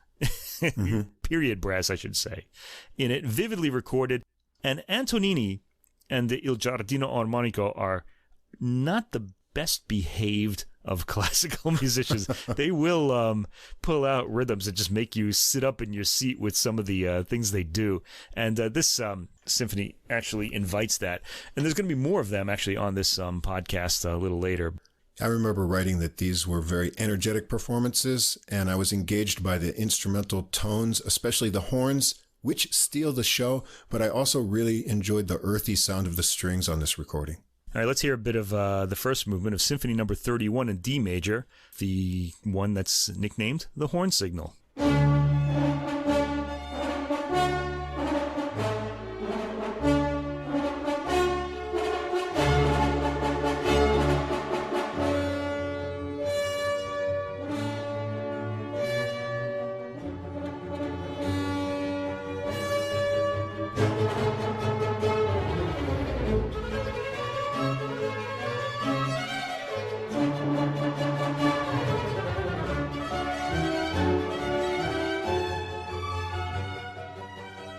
period brass, I should say, in it, vividly recorded. And Antonini and the Il Giardino Armonico are not the best behaved of classical musicians. They will pull out rhythms that just make you sit up in your seat with some of the things they do. And this symphony actually invites that. And there's going to be more of them actually on this podcast a little later. I remember writing that these were very energetic performances, and I was engaged by the instrumental tones, especially the horns, which steal the show, but I also really enjoyed the earthy sound of the strings on this recording. All right, let's hear a bit of the first movement of Symphony Number 31 in D major, the one that's nicknamed the Horn Signal.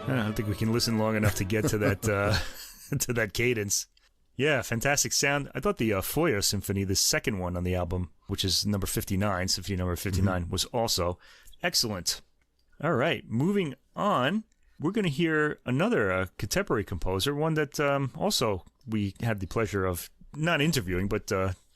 I don't think we can listen long enough to get to that to that cadence. Yeah, fantastic sound. I thought the Foyer Symphony, the second one on the album, which is number 59, Symphony number 59, was also excellent. All right, moving on, we're going to hear another contemporary composer, one that also we had the pleasure of not interviewing, but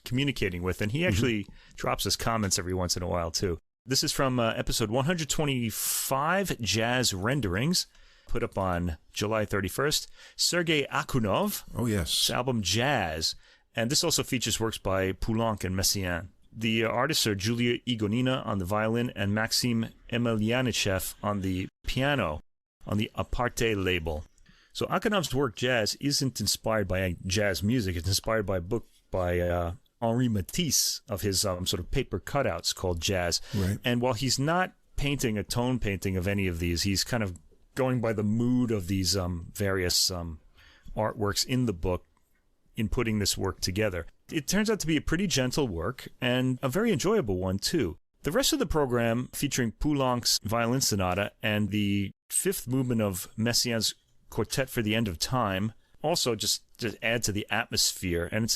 communicating with, and he actually drops us comments every once in a while, too. This is from episode 125, Jazz Renderings, put up on July 31st. Sergei Akunov. Oh, yes. His album Jazz. And this also features works by Poulenc and Messiaen. The artists are Julia Igonina on the violin and Maxim Emelianichev on the piano on the Aparte label. So Akunov's work, Jazz, isn't inspired by jazz music. It's inspired by a book by Henri Matisse of his sort of paper cutouts called Jazz. Right. And while he's not painting a tone painting of any of these, he's kind of going by the mood of these various artworks in the book in putting this work together. It turns out to be a pretty gentle work and a very enjoyable one, too. The rest of the program, featuring Poulenc's violin sonata and the fifth movement of Messiaen's Quartet for the End of Time, also just add to the atmosphere. And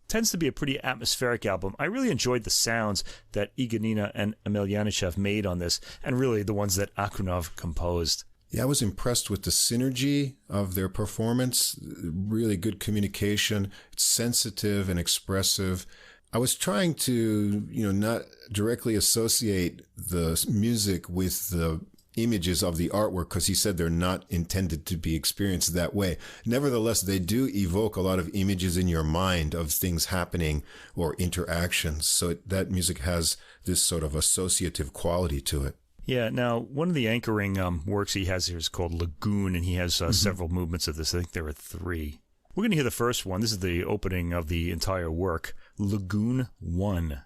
tends to be a pretty atmospheric album. I really enjoyed the sounds that Igonina and Emelianichev made on this, and really the ones that Akunov composed. Yeah, I was impressed with the synergy of their performance. Really good communication. It's sensitive and expressive. I was trying to, not directly associate the music with the images of the artwork, because he said they're not intended to be experienced that way. Nevertheless, they do evoke a lot of images in your mind of things happening or interactions. So that music has this sort of associative quality to it. Yeah, now, one of the anchoring works he has here is called Lagoon, and he has several movements of this. I think there are 3. We're going to hear the first one. This is the opening of the entire work, Lagoon 1.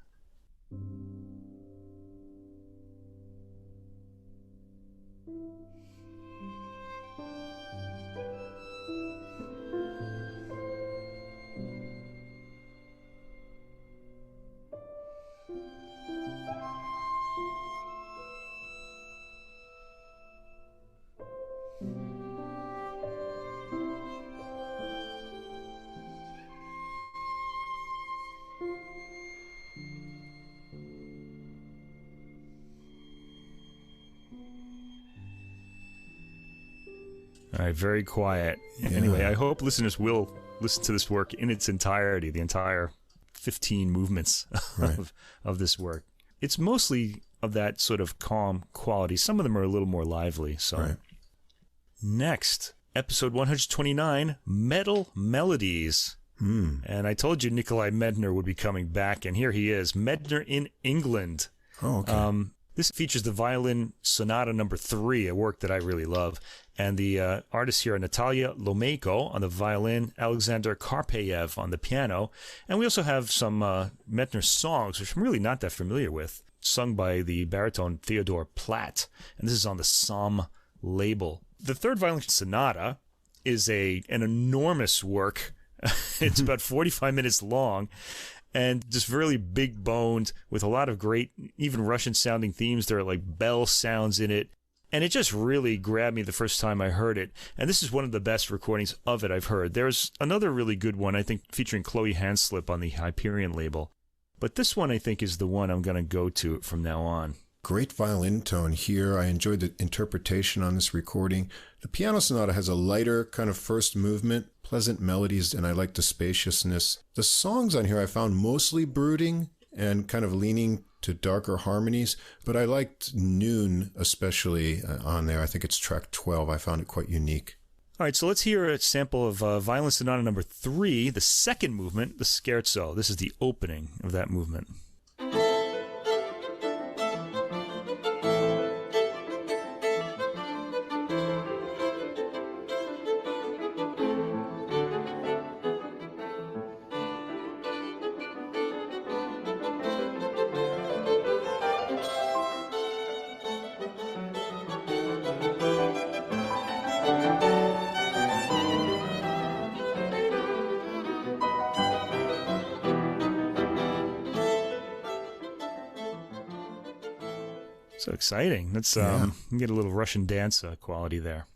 All right, very quiet. Yeah. Anyway, I hope listeners will listen to this work in its entirety, the entire 15 movements of this work. It's mostly of that sort of calm quality. Some of them are a little more lively. So, Next, episode 129, Metal Melodies. And I told you Nikolai Medtner would be coming back, and here he is, Medtner in England. Oh, okay. This features the violin sonata number 3, a work that I really love. And the artists here are Natalia Lomeyko on the violin, Alexander Karpeyev on the piano. And we also have some Medtner songs, which I'm really not that familiar with, sung by the baritone Theodore Platt. And this is on the Somme label. The third violin sonata is an enormous work. It's about 45 minutes long. And just really big boned with a lot of great, even Russian sounding themes. There are like bell sounds in it. And it just really grabbed me the first time I heard it. And this is one of the best recordings of it I've heard. There's another really good one, I think, featuring Chloe Hanslip on the Hyperion label. But this one, I think, is the one I'm going to go to from now on. Great violin tone here. I enjoyed the interpretation on this recording. The piano sonata has a lighter kind of first movement, pleasant melodies, and I like the spaciousness. The songs on here I found mostly brooding and kind of leaning to darker harmonies, but I liked Noon especially on there. I think it's track 12. I found it quite unique. All right, so let's hear a sample of Violin Sonata number 3, the second movement, the Scherzo. This is the opening of that movement. So exciting. Let's get a little Russian dance quality there.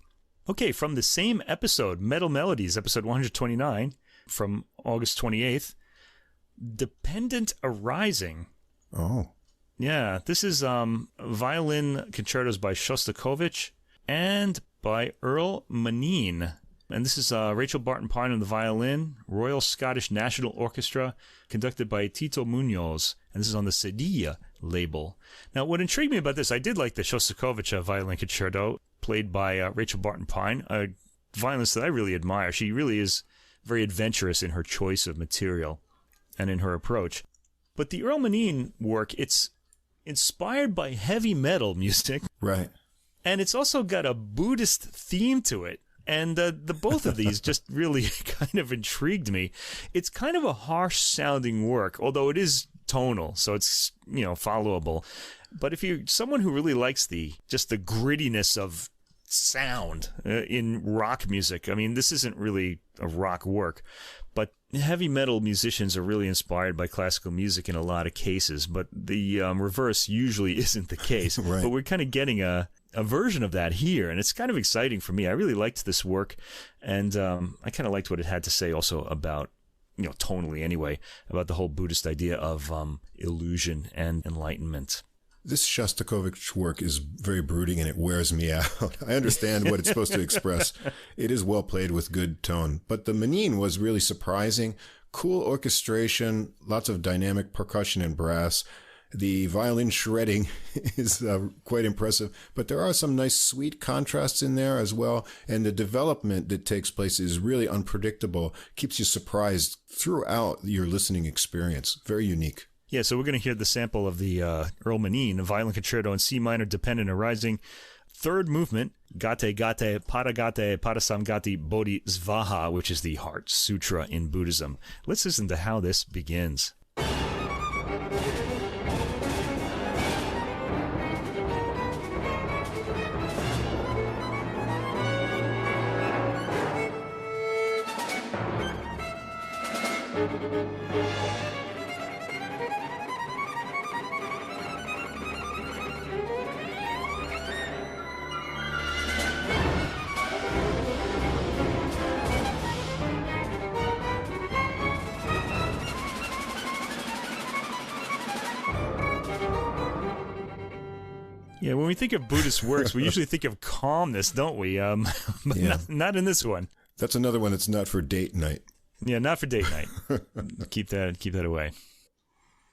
Okay, from the same episode, Metal Melodies, episode 129, from August 28th, Dependent Arising. Oh. Yeah, this is violin concertos by Shostakovich and by Earl Manine. And this is Rachel Barton Pine on the violin, Royal Scottish National Orchestra, conducted by Tito Munoz. And this is on the Cedilla label. Now, what intrigued me about this, I did like the Shostakovich violin concerto, played by Rachel Barton Pine, a violinist that I really admire. She really is very adventurous in her choice of material and in her approach. But the Earl Manine work, it's inspired by heavy metal music. Right. And it's also got a Buddhist theme to it. And the both of these just really kind of intrigued me. It's kind of a harsh sounding work, although it is tonal, so it's, followable. But if you're someone who really likes the grittiness of sound in rock music, I mean, this isn't really a rock work, but heavy metal musicians are really inspired by classical music in a lot of cases, but the reverse usually isn't the case. Right. But we're kind of getting a version of that here, and it's kind of exciting for me. I really liked this work, and I kind of liked what it had to say also about, tonally anyway, about the whole Buddhist idea of illusion and enlightenment. This Shostakovich work is very brooding and it wears me out. I understand what it's supposed to express. It is well played with good tone. But the Manine was really surprising. Cool orchestration, lots of dynamic percussion and brass. The violin shredding is quite impressive. But there are some nice sweet contrasts in there as well. And the development that takes place is really unpredictable. Keeps you surprised throughout your listening experience. Very unique. Yeah, so we're going to hear the sample of the Earl Manine, a violin concerto in C minor, Dependent Arising. Third movement, Gate Gate Paragate Parasamgati Bodhisvaha, which is the Heart Sutra in Buddhism. Let's listen to how this begins. Yeah, when we think of Buddhist works, we usually think of calmness, don't we? But Yeah. not in this one. That's another one that's not for date night. Yeah, not for date night. Keep that away.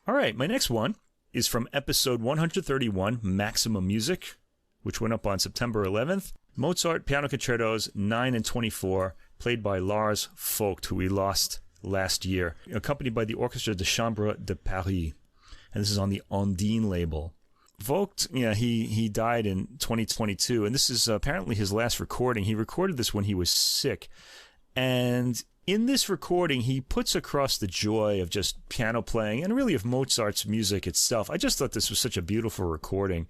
All right, my next one is from episode 131, Maximum Music, which went up on September 11th. Mozart Piano Concertos 9 and 24, played by Lars Vogt, who we lost last year, accompanied by the Orchestre de Chambre de Paris. And this is on the Ondine label. Vogt, he died in 2022, and this is apparently his last recording. He recorded this when he was sick, and in this recording, he puts across the joy of just piano playing and really of Mozart's music itself. I just thought this was such a beautiful recording,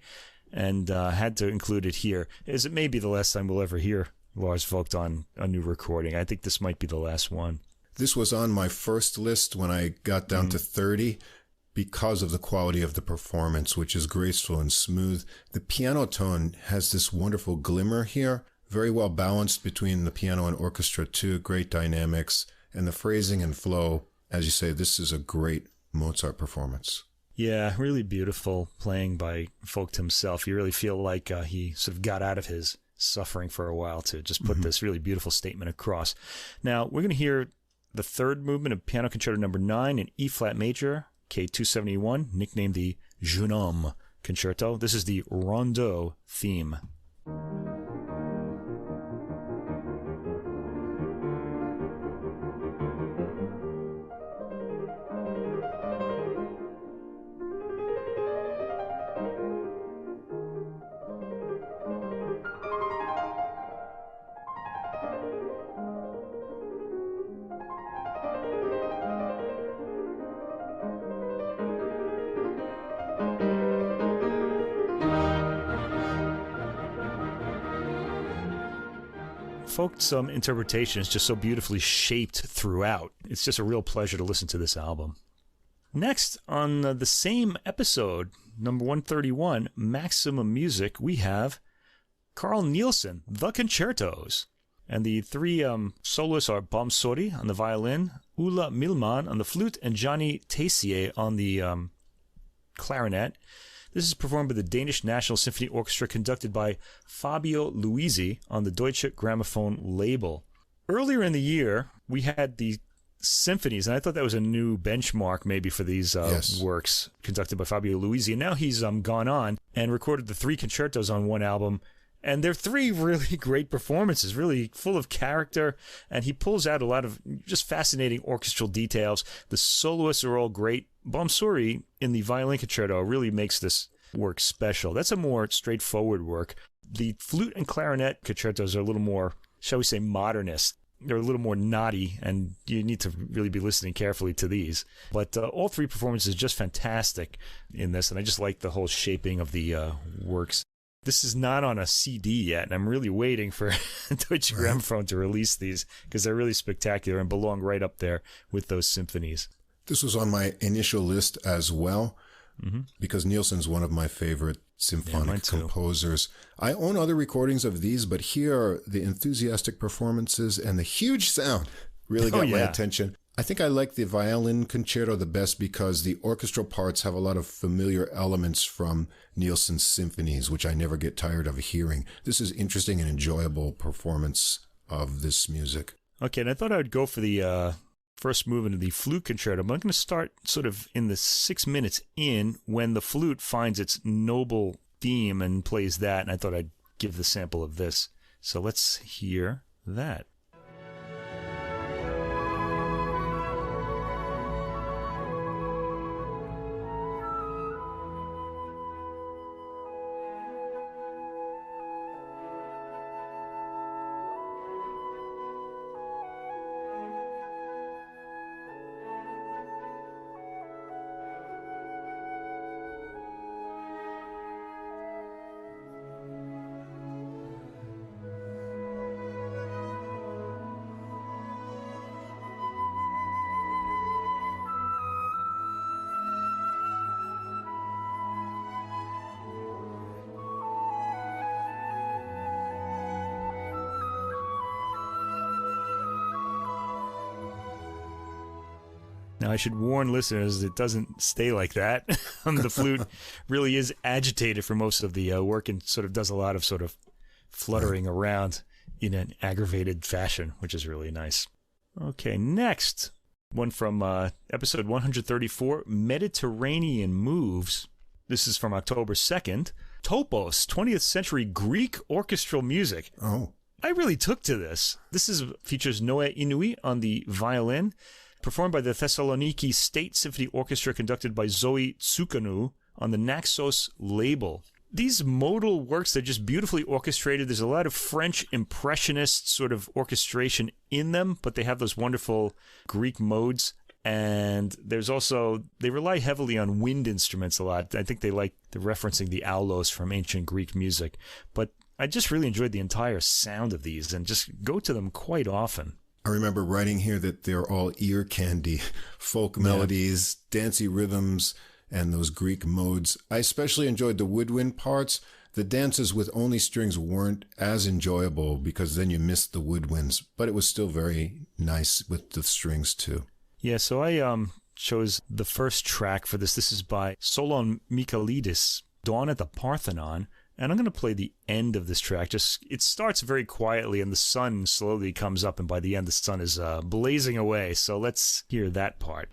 and had to include it here, as it may be the last time we'll ever hear Lars Vogt on a new recording. I think this might be the last one. This was on my first list when I got down to 30. Because of the quality of the performance, which is graceful and smooth. The piano tone has this wonderful glimmer here, very well balanced between the piano and orchestra too, great dynamics, and the phrasing and flow. As you say, this is a great Mozart performance. Yeah, really beautiful playing by Vogt himself. You really feel like he sort of got out of his suffering for a while to just put this really beautiful statement across. Now, we're going to hear the third movement of Piano Concerto number 9 in E-flat major, K271, nicknamed the Jeune Homme Concerto. This is the Rondeau theme. Vogt's interpretation is just so beautifully shaped throughout. It's just a real pleasure to listen to this album. Next, on the same episode, number 131, Maximum Music, we have Carl Nielsen, The Concertos. And the three soloists are Bomsori on the violin, Ulla Milman on the flute, and Johnny Tessier on the clarinet. This is performed by the Danish National Symphony Orchestra, conducted by Fabio Luisi on the Deutsche Grammophon label. Earlier in the year, we had the symphonies, and I thought that was a new benchmark maybe for these works conducted by Fabio Luisi. And now he's gone on and recorded the three concertos on one album. And they're three really great performances, really full of character. And he pulls out a lot of just fascinating orchestral details. The soloists are all great. Bomsori in the violin concerto really makes this work special. That's a more straightforward work. The flute and clarinet concertos are a little more, shall we say, modernist. They're a little more naughty, and you need to really be listening carefully to these. But all three performances are just fantastic in this, and I just like the whole shaping of the works. This is not on a CD yet, and I'm really waiting for Deutsche Grammophon to release these because they're really spectacular and belong right up there with those symphonies. This was on my initial list as well, because Nielsen's one of my favorite symphonic composers. I own other recordings of these, but here are the enthusiastic performances and the huge sound really got my attention. I think I like the violin concerto the best because the orchestral parts have a lot of familiar elements from Nielsen's symphonies, which I never get tired of hearing. This is interesting and enjoyable performance of this music. Okay, and I thought I would go for the first movement of the flute concerto, but I'm going to start sort of in the 6 minutes in when the flute finds its noble theme and plays that, and I thought I'd give the sample of this. So let's hear that. Now, I should warn listeners, it doesn't stay like that. The flute really is agitated for most of the work and sort of does a lot of sort of fluttering around in an aggravated fashion, which is really nice. Okay, next, one from episode 134, Mediterranean Moves. This is from October 2nd. Topos, 20th century Greek orchestral music. Oh. I really took to this. This features Noé Inouye on the violin, performed by the Thessaloniki State Symphony Orchestra, conducted by Zoe Tsoukanou on the Naxos label. These modal works, they're just beautifully orchestrated. There's a lot of French impressionist sort of orchestration in them, but they have those wonderful Greek modes. And there's also, they rely heavily on wind instruments a lot. I think they like referencing the aulos from ancient Greek music. But I just really enjoyed the entire sound of these and just go to them quite often. I remember writing here that they're all ear candy, folk melodies, dancey rhythms, and those Greek modes. I especially enjoyed the woodwind parts. The dances with only strings weren't as enjoyable because then you missed the woodwinds, but it was still very nice with the strings too. Yeah, so I chose the first track for this. This is by Solon Michailidis, Dawn at the Parthenon. And I'm going to play the end of this track. It starts very quietly, and the sun slowly comes up, and by the end, the sun is blazing away. So let's hear that part.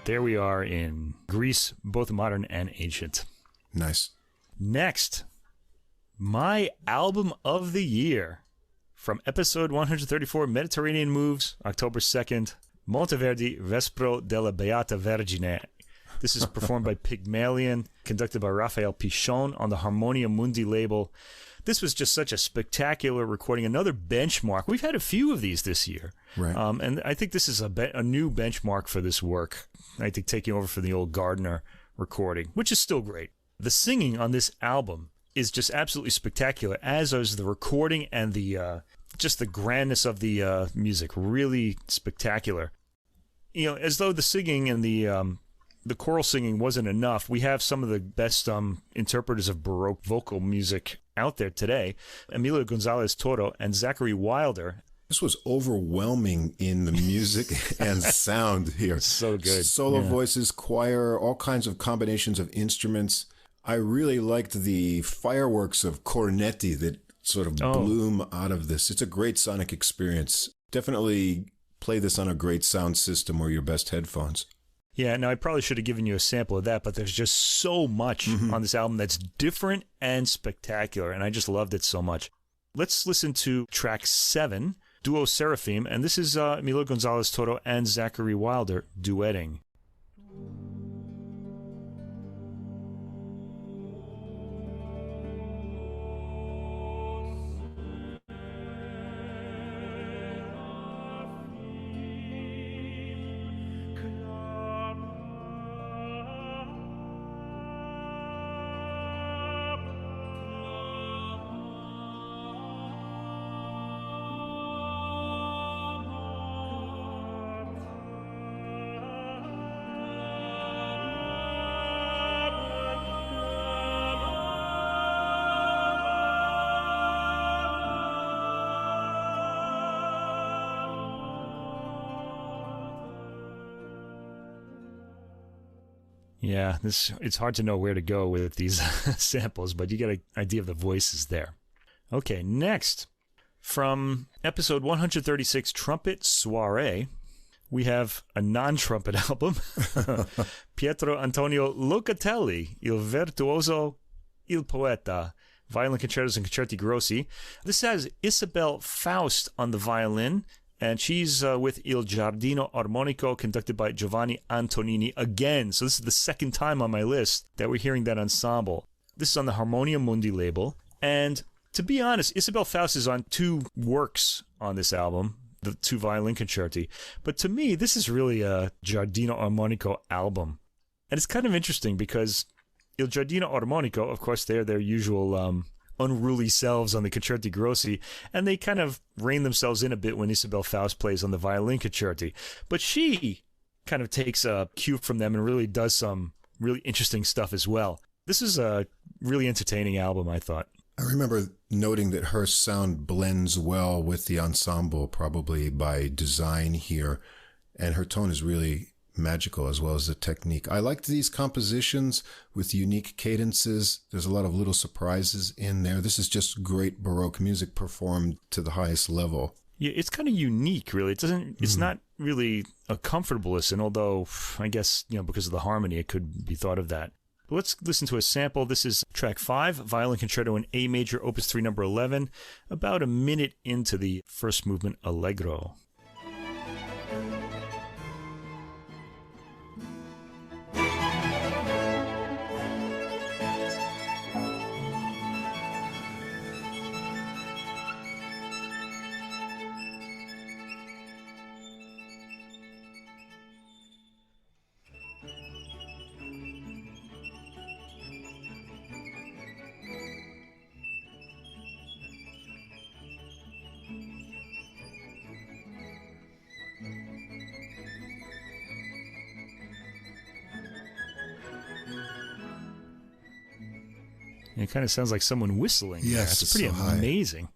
There we are in Greece, both modern and ancient. Nice. Next, my album of the year from episode 134, Mediterranean Moves, October 2nd, Monteverdi, Vespro della Beata Vergine. This is performed by Pygmalion, conducted by Raphael Pichon on the Harmonia Mundi label. This was just such a spectacular recording, another benchmark. We've had a few of these this year. Right. And I think this is a new benchmark for this work. I think taking over for the old Gardner recording, which is still great. The singing on this album is just absolutely spectacular, as is the recording and the just the grandness of the music. Really spectacular. You know, as though the singing and the choral singing wasn't enough, we have some of the best interpreters of Baroque vocal music out there today, Emilio Gonzalez Toro and Zachary Wilder. This was overwhelming in the music and sound here. So good. Solo voices, choir, all kinds of combinations of instruments. I really liked the fireworks of cornetti that sort of bloom out of this. It's a great sonic experience. Definitely play this on a great sound system or your best headphones. Yeah, now I probably should have given you a sample of that, but there's just so much on this album that's different and spectacular, and I just loved it so much. Let's listen to track 7, Duo Seraphim, and this is Emilio Gonzalez Toro and Zachary Wilder duetting. Yeah, it's hard to know where to go with these samples, but you get an idea of the voices there. Okay, next, from episode 136, Trumpet Soiree, we have a non-trumpet album, Pietro Antonio Locatelli, Il Virtuoso, Il Poeta, Violin Concertos and Concerti Grossi. This has Isabel Faust on the violin, and she's with Il Giardino Armonico, conducted by Giovanni Antonini again. So this is the second time on my list that we're hearing that ensemble. This is on the Harmonia Mundi label. And to be honest, Isabel Faust is on 2 works on this album, the 2 violin concerti. But to me, this is really a Giardino Armonico album. And it's kind of interesting because Il Giardino Armonico, of course, they're their usual unruly selves on the Concerti Grossi, and they kind of rein themselves in a bit when Isabel Faust plays on the violin concerti. But she kind of takes a cue from them and really does some really interesting stuff as well. This is a really entertaining album, I thought. I remember noting that her sound blends well with the ensemble, probably by design here, and her tone is really magical as well as the technique. I liked these compositions with unique cadences. There's a lot of little surprises in there. This is just great Baroque music performed to the highest level. Yeah, it's kind of unique, really. It's not really a comfortable listen, although I guess, because of the harmony, it could be thought of that. But let's listen to a sample. This is track 5, Violin Concerto in A major, Opus 3, number 11, about a minute into the first movement, Allegro. It kind of sounds like someone whistling. Yes, it's pretty so amazing.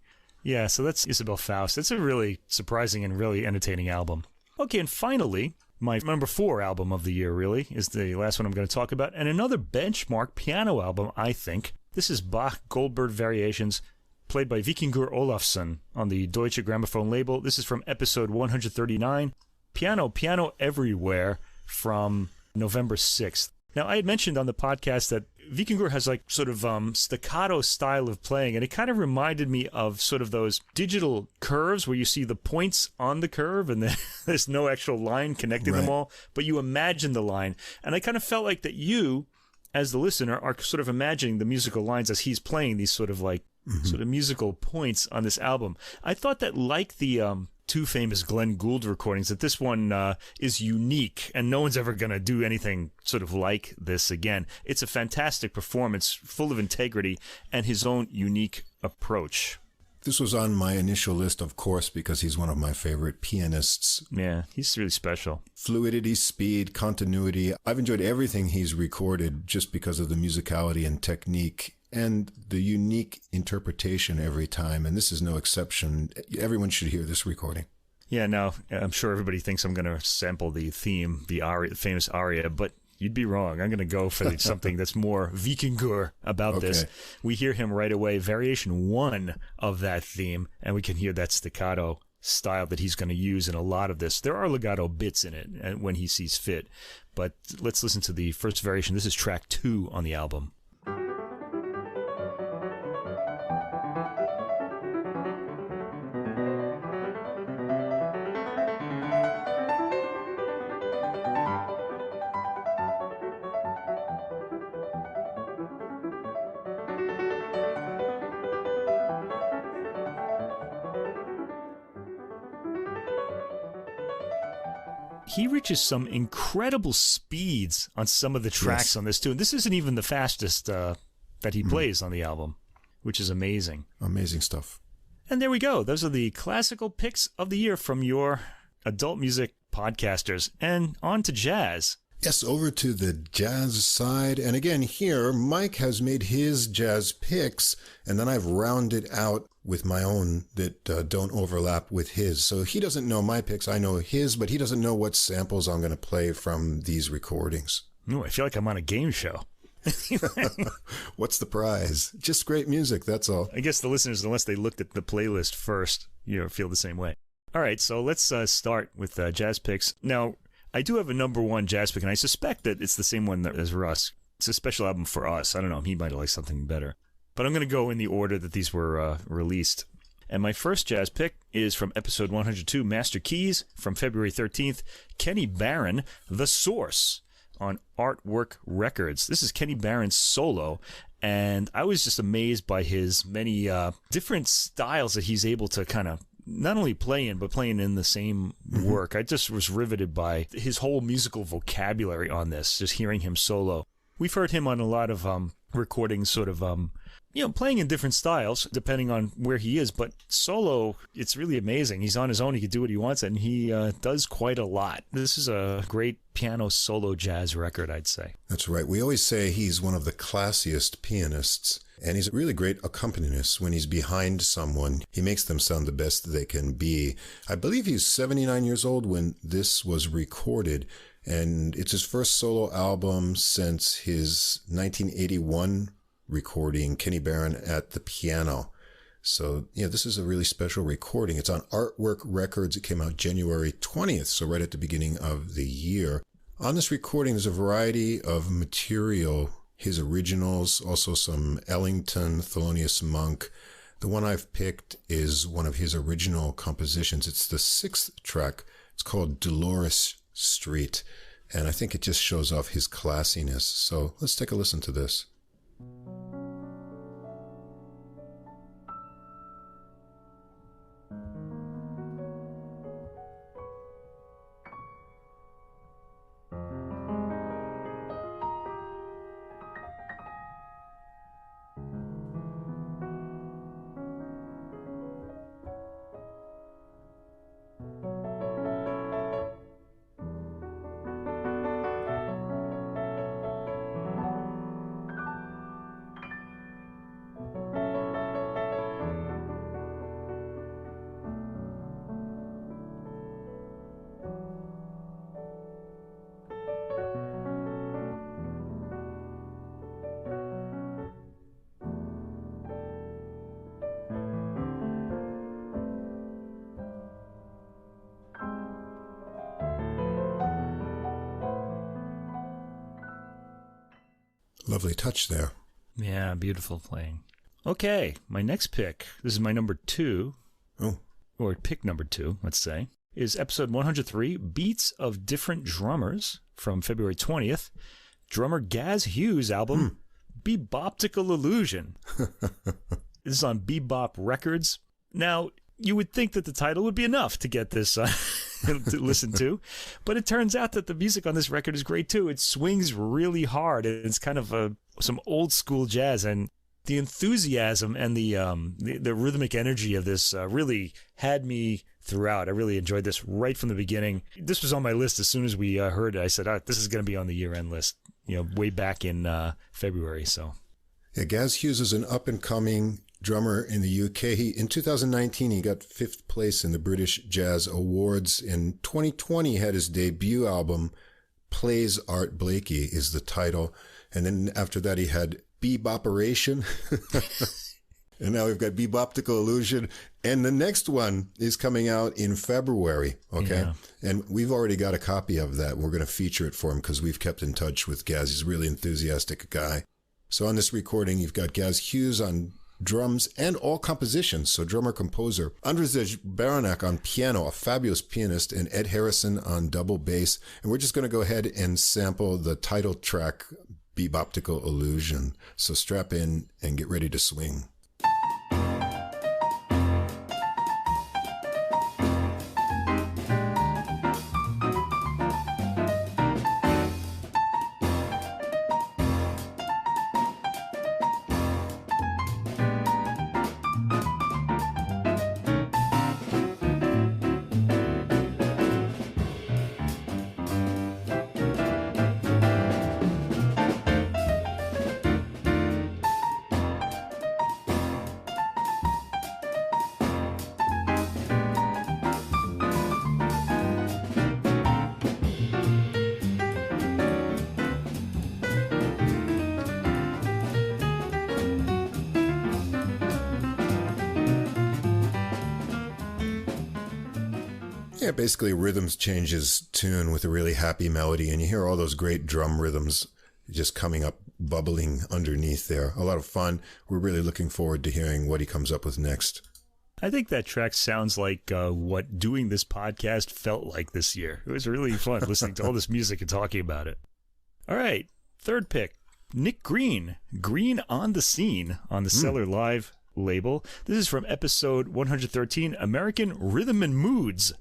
Yeah, so that's Isabel Faust. It's a really surprising and really entertaining album. Okay, and finally, my number 4 album of the year, really, is the last one I'm going to talk about, and another benchmark piano album, I think. This is Bach Goldberg Variations, played by Vikingur Olafsson on the Deutsche Grammophon label. This is from episode 139, Piano Everywhere, from November 6th. Now, I had mentioned on the podcast that Vikingur has like sort of staccato style of playing, and it kind of reminded me of sort of those digital curves where you see the points on the curve and then there's no actual line connecting them all, but you imagine the line. And I kind of felt like that you, as the listener, are sort of imagining the musical lines as he's playing these sort of like sort of musical points on this album. I thought that, like the two famous Glenn Gould recordings, that this one is unique and no one's ever going to do anything sort of like this again. It's a fantastic performance, full of integrity and his own unique approach. This was on my initial list, of course, because he's one of my favorite pianists. Yeah, he's really special. Fluidity, speed, continuity. I've enjoyed everything he's recorded just because of the musicality and technique and the unique interpretation every time. And this is no exception. Everyone should hear this recording. Yeah, now I'm sure everybody thinks I'm going to sample the theme, the aria, the famous aria, but you'd be wrong. I'm going to go for something that's more Vikingur about this. We hear him right away, variation 1 of that theme, and we can hear that staccato style that he's going to use in a lot of this. There are legato bits in it when he sees fit, but let's listen to the first variation. This is track 2 on the album. He reaches some incredible speeds on some of the tracks on this too. And this isn't even the fastest that he plays on the album, which is amazing. Amazing stuff. And there we go. Those are the classical picks of the year from your adult music podcasters. And on to jazz. Yes, over to the jazz side. And again, here, Mike has made his jazz picks, and then I've rounded out with my own that don't overlap with his. So he doesn't know my picks. I know his, but he doesn't know what samples I'm going to play from these recordings. Ooh, I feel like I'm on a game show. What's the prize? Just great music, that's all. I guess the listeners, unless they looked at the playlist first, feel the same way. All right, so let's start with jazz picks. Now, I do have a number 1 jazz pick, and I suspect that it's the same one as Russ. It's a special album for us. I don't know. He might have liked something better. But I'm going to go in the order that these were released. And my first jazz pick is from episode 102, Master Keys, from February 13th, Kenny Barron, The Source, on Artwork Records. This is Kenny Barron's solo, and I was just amazed by his many different styles that he's able to kind of not only playing, but playing in the same work. I just was riveted by his whole musical vocabulary on this, just hearing him solo. We've heard him on a lot of recordings, sort of, playing in different styles, depending on where he is. But solo, it's really amazing. He's on his own. He can do what he wants, and he does quite a lot. This is a great piano solo jazz record, I'd say. That's right. We always say he's one of the classiest pianists. And he's a really great accompanist. When he's behind someone, he makes them sound the best they can be. I believe he's 79 years old when this was recorded, and it's his first solo album since his 1981 recording, Kenny Barron at the Piano. So, this is a really special recording. It's on Artwork Records. It came out January 20th, so right at the beginning of the year. On this recording, there's a variety of material. His originals, also some Ellington, Thelonious Monk. The one I've picked is one of his original compositions. It's the 6th track. It's called Dolores Street, and I think it just shows off his classiness. So let's take a listen to this. Lovely touch there. Yeah, beautiful playing. Okay, my next pick, this is my number 2, or pick number 2, let's say, is episode 103, Beats of Different Drummers, from February 20th. Drummer Gaz Hughes' album, Beboptical Illusion. This is on Bebop Records. Now, you would think that the title would be enough to get this to listen to, but it turns out that the music on this record is great too. It swings really hard. It's kind of some old school jazz, and the enthusiasm and the rhythmic energy of this really had me throughout. I really enjoyed this right from the beginning. This was on my list as soon as we heard it. I said, this is going to be on the year-end list, way back in February. So, yeah, Gaz Hughes is an up-and-coming drummer in the UK. In 2019, he got 5th place in the British Jazz Awards. In 2020, he had his debut album, Plays Art Blakey is the title. And then after that, he had Beboperation. And now we've got Beboptical Illusion. And the next one is coming out in February, okay? Yeah. And we've already got a copy of that. We're going to feature it for him because we've kept in touch with Gaz. He's a really enthusiastic guy. So on this recording, you've got Gaz Hughes on drums and all compositions. So drummer-composer Andrzej Baranek on piano, a fabulous pianist, and Ed Harrison on double bass. And we're just going to go ahead and sample the title track, Beboptical Illusion. So strap in and get ready to swing. Yeah, basically rhythms changes tune with a really happy melody, and you hear all those great drum rhythms just coming up, bubbling underneath there. A lot of fun. We're really looking forward to hearing what he comes up with next. I think that track sounds like what doing this podcast felt like this year. It was really fun listening to all this music and talking about it. All right, third pick, Nick Green, Green on the Scene on the Cellar Live label. This is from episode 113, American Rhythm and Moods.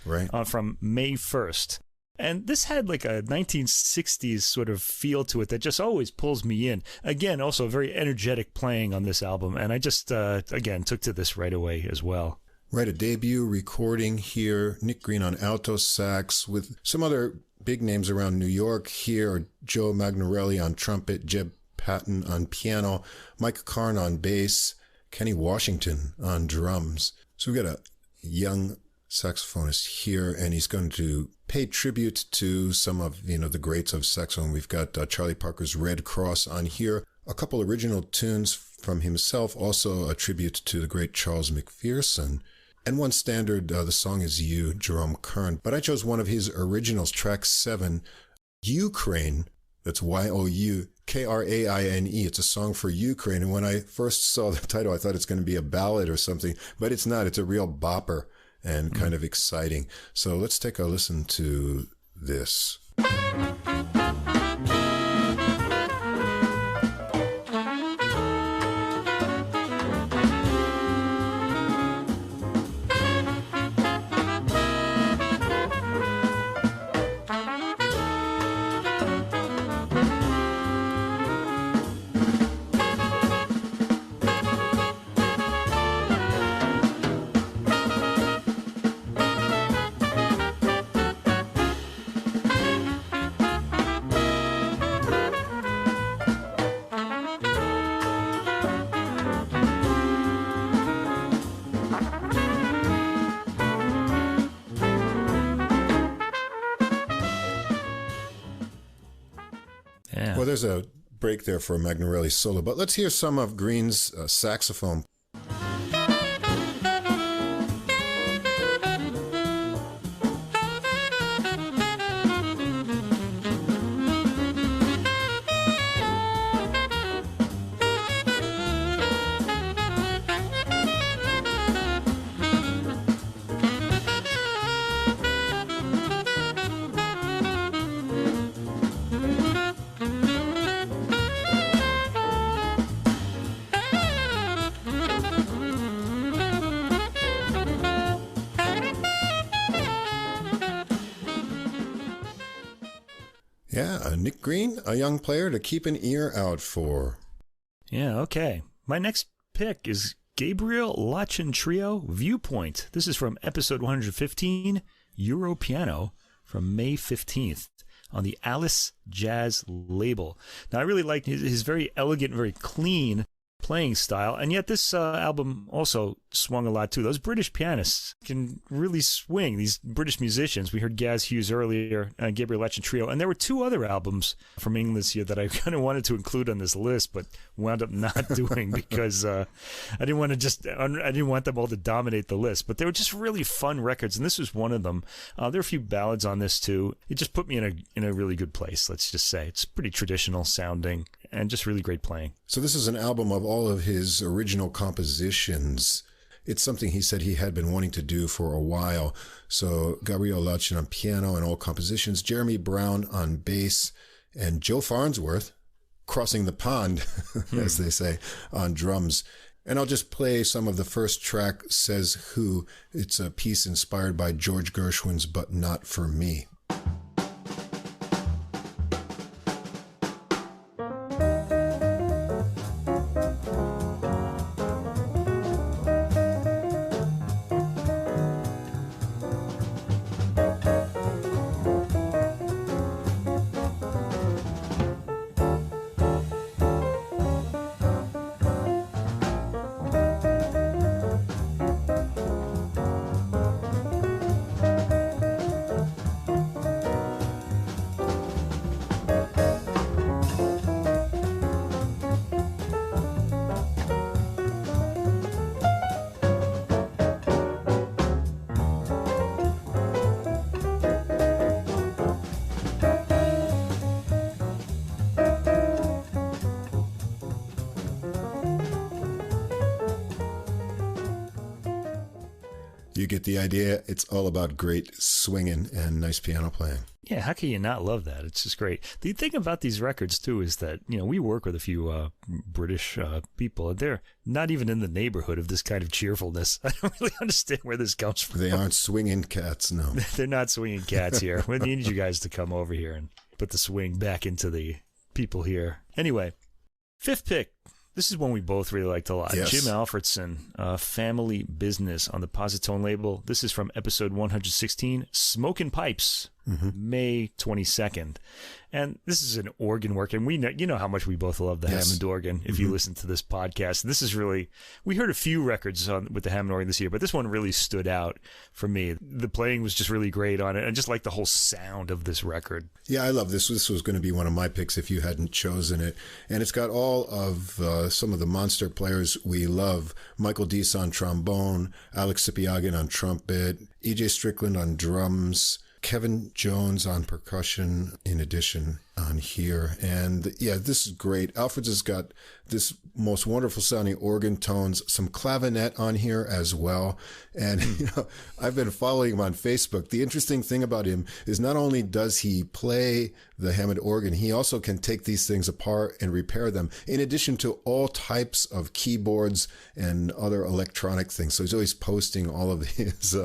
Right. From May 1st. And this had like a 1960s sort of feel to it that just always pulls me in. Again, also very energetic playing on this album. And I just, again, took to this right away as well. Right, a debut recording here. Nick Green on alto sax with some other big names around New York here. Joe Magnarelli on trumpet, Jeb Patton on piano, Mike Karn on bass, Kenny Washington on drums. So we've got a young saxophonist here, and he's going to pay tribute to some of the greats of saxophone. We've got Charlie Parker's Red Cross on here, a couple original tunes from himself, also a tribute to the great Charles McPherson, and one standard. The song is You, Jerome Kern, but I chose one of his originals, track 7, Ukraine. That's Youkraine. It's a song for Ukraine, and when I first saw the title, I thought it's going to be a ballad or something, but it's not. It's a real bopper and kind of exciting. So let's take a listen to this. Well, there's a break there for Magnarelli's solo, but let's hear some of Green's saxophone. Yeah, Nick Green, a young player to keep an ear out for. Yeah, okay. My next pick is Gabriel Lachin Trio, Viewpoint. This is from episode 115, Euro Piano, from May 15th on the Alice Jazz label. Now, I really like his very elegant, very clean playing style, and yet this album also swung a lot too. Those British pianists can really swing. These British musicians, we heard Gaz Hughes earlier, Gabriel Lachin Trio, and there were two other albums from England this year that I kind of wanted to include on this list, but wound up not doing because I didn't want them all to dominate the list. But they were just really fun records, and this was one of them. There are a few ballads on this too. It just put me in a really good place. Let's just say it's pretty traditional sounding and just really great playing. So this is an album of all of his original compositions. It's something he said he had been wanting to do for a while. So Gabriel Lachin on piano and all compositions, Jeremy Brown on bass, and Joe Farnsworth, crossing the pond, as they say, on drums. And I'll just play some of the first track, Says Who. It's a piece inspired by George Gershwin's But Not For Me. You get the idea. It's all about great swinging and nice piano playing. Yeah, how can you not love that? It's just great. The thing about these records, too, is that, we work with a few British people, and they're not even in the neighborhood of this kind of cheerfulness. I don't really understand where this comes from. They aren't swinging cats, no. They're not swinging cats here. We need you guys to come over here and put the swing back into the people here. Anyway, fifth pick. This is one we both really liked a lot. Yes. Jim Alfredson, Family Business on the Positone label. This is from episode 116, Smokin' Pipes, May 22nd. And this is an organ work, and we know how much we both love the Hammond organ if you listen to this podcast. This is really, we heard a few records with the Hammond organ this year, but this one really stood out for me. The playing was just really great on it, and just like the whole sound of this record. Yeah, I love this. This was going to be one of my picks if you hadn't chosen it. And it's got all of some of the monster players we love. Michael Deese on trombone, Alex Sipiagin on trumpet, E.J. Strickland on drums, Kevin Jones on percussion, in addition, on here. And yeah, this is great. Alfred's has got this most wonderful sounding organ tones, some clavinet on here as well. And, I've been following him on Facebook. The interesting thing about him is not only does he play the Hammond organ, he also can take these things apart and repair them, in addition to all types of keyboards and other electronic things. So he's always posting all of his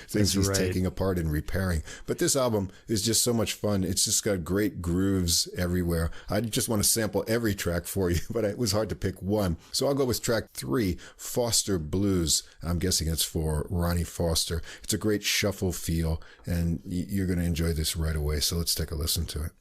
things he's taking apart and repairing. But this album is just so much fun. It's just got great grooves everywhere. I just want to sample every track for you, but it was hard to pick one. So I'll go with track 3, Foster Blues. I'm guessing it's for Ronnie Foster. It's a great shuffle feel, and you're going to enjoy this right away. So let's take a listen to it.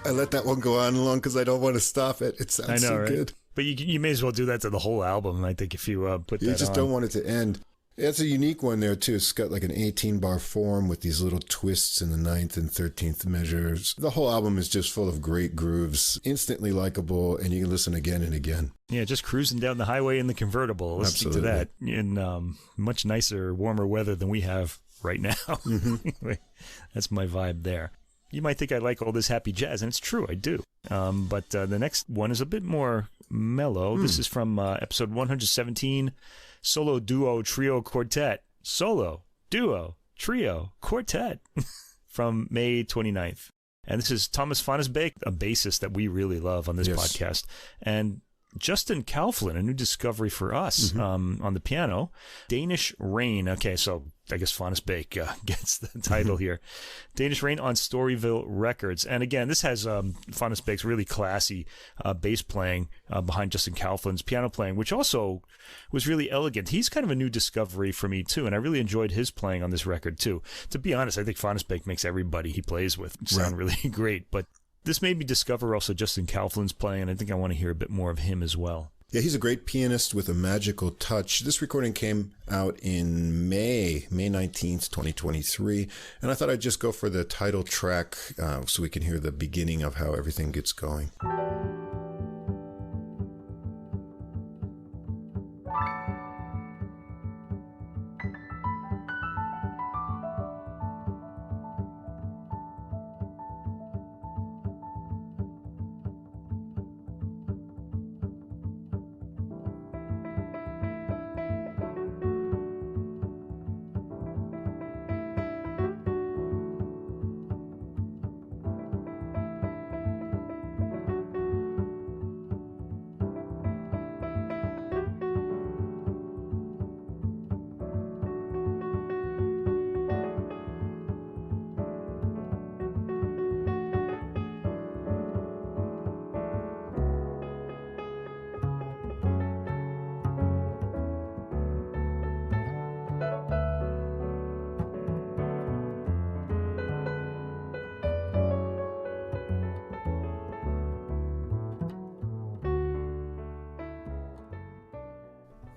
I let that one go on long because I don't want to stop it. It sounds so right? good. But you may as well do that to the whole album, I think, if you put that on. You just don't want it to end. It's a unique one there, too. It's got like an 18-bar form with these little twists in the 9th and 13th measures. The whole album is just full of great grooves, instantly likable, and you can listen again and again. Yeah, just cruising down the highway in the convertible, listening to that in much nicer, warmer weather than we have right now. Mm-hmm. That's my vibe there. You might think I like all this happy jazz, and it's true, I do. But the next one is a bit more mellow. This is from episode 117, Solo, Duo, Trio, Quartet. Solo, Duo, Trio, Quartet from May 29th. And this is Thomas Fonnesbeek, a bassist that we really love on this podcast. And Justin Kauflin, a new discovery for us on the piano. Danish Rain. Okay, so I guess Fonnesbeek gets the title here. Danish Rain on Storyville Records. And again, this has Fonnesbeek's really classy bass playing behind Justin Kauflin's piano playing, which also was really elegant. He's kind of a new discovery for me, too, and I really enjoyed his playing on this record, too. To be honest, I think Fonnesbeek makes everybody he plays with sound really great, but this made me discover also Justin Kauflin's playing, and I think I want to hear a bit more of him as well. Yeah, he's a great pianist with a magical touch. This recording came out in May 19th, 2023, and I thought I'd just go for the title track so we can hear the beginning of how everything gets going.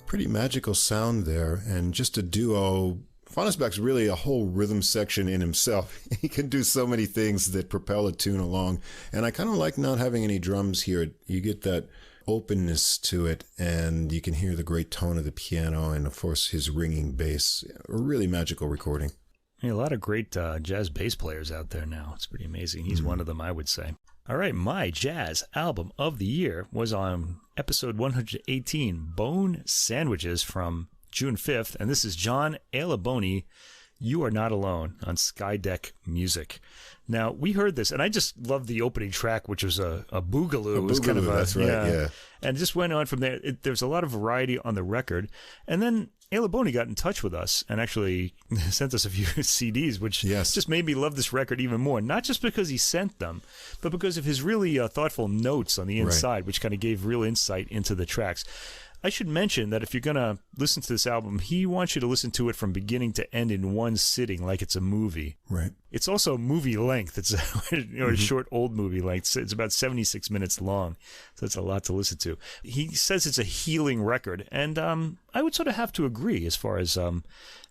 Pretty magical sound there, and just a duo. Fonnesbeek's really a whole rhythm section in himself. He can do so many things that propel a tune along, and I kind of like not having any drums here. You get that openness to it, and you can hear the great tone of the piano and, of course, his ringing bass. A really magical recording. Yeah, a lot of great jazz bass players out there now. It's pretty amazing. He's one of them, I would say. All right, my jazz album of the year was on episode 118, Bone Sandwiches from June 5th, and this is John Alaboni, You Are Not Alone, on Skydeck Music. Now, we heard this, and I just loved the opening track, which was a boogaloo. It was kind of that's right, yeah. And it just went on from there. There's a lot of variety on the record. And then Alaboni got in touch with us and actually sent us a few CDs, which just made me love this record even more. Not just because he sent them, but because of his really thoughtful notes on the inside, which kind of gave real insight into the tracks. I should mention that if you're going to listen to this album, he wants you to listen to it from beginning to end in one sitting, like it's a movie. Right. It's also movie length. It's a short, old movie length. It's about 76 minutes long, so it's a lot to listen to. He says it's a healing record, and I would sort of have to agree as far as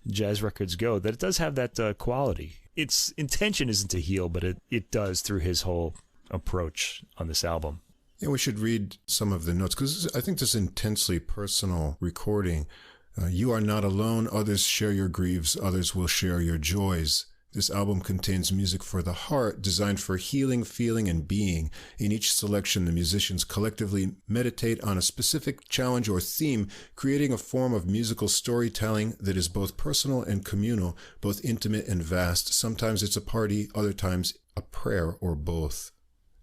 jazz records go, that it does have that quality. Its intention isn't to heal, but it does through his whole approach on this album. Yeah, we should read some of the notes, because I think this is an intensely personal recording. You are not alone. Others share your griefs. Others will share your joys. This album contains music for the heart, designed for healing, feeling, and being. In each selection, the musicians collectively meditate on a specific challenge or theme, creating a form of musical storytelling that is both personal and communal, both intimate and vast. Sometimes it's a party, other times a prayer, or both.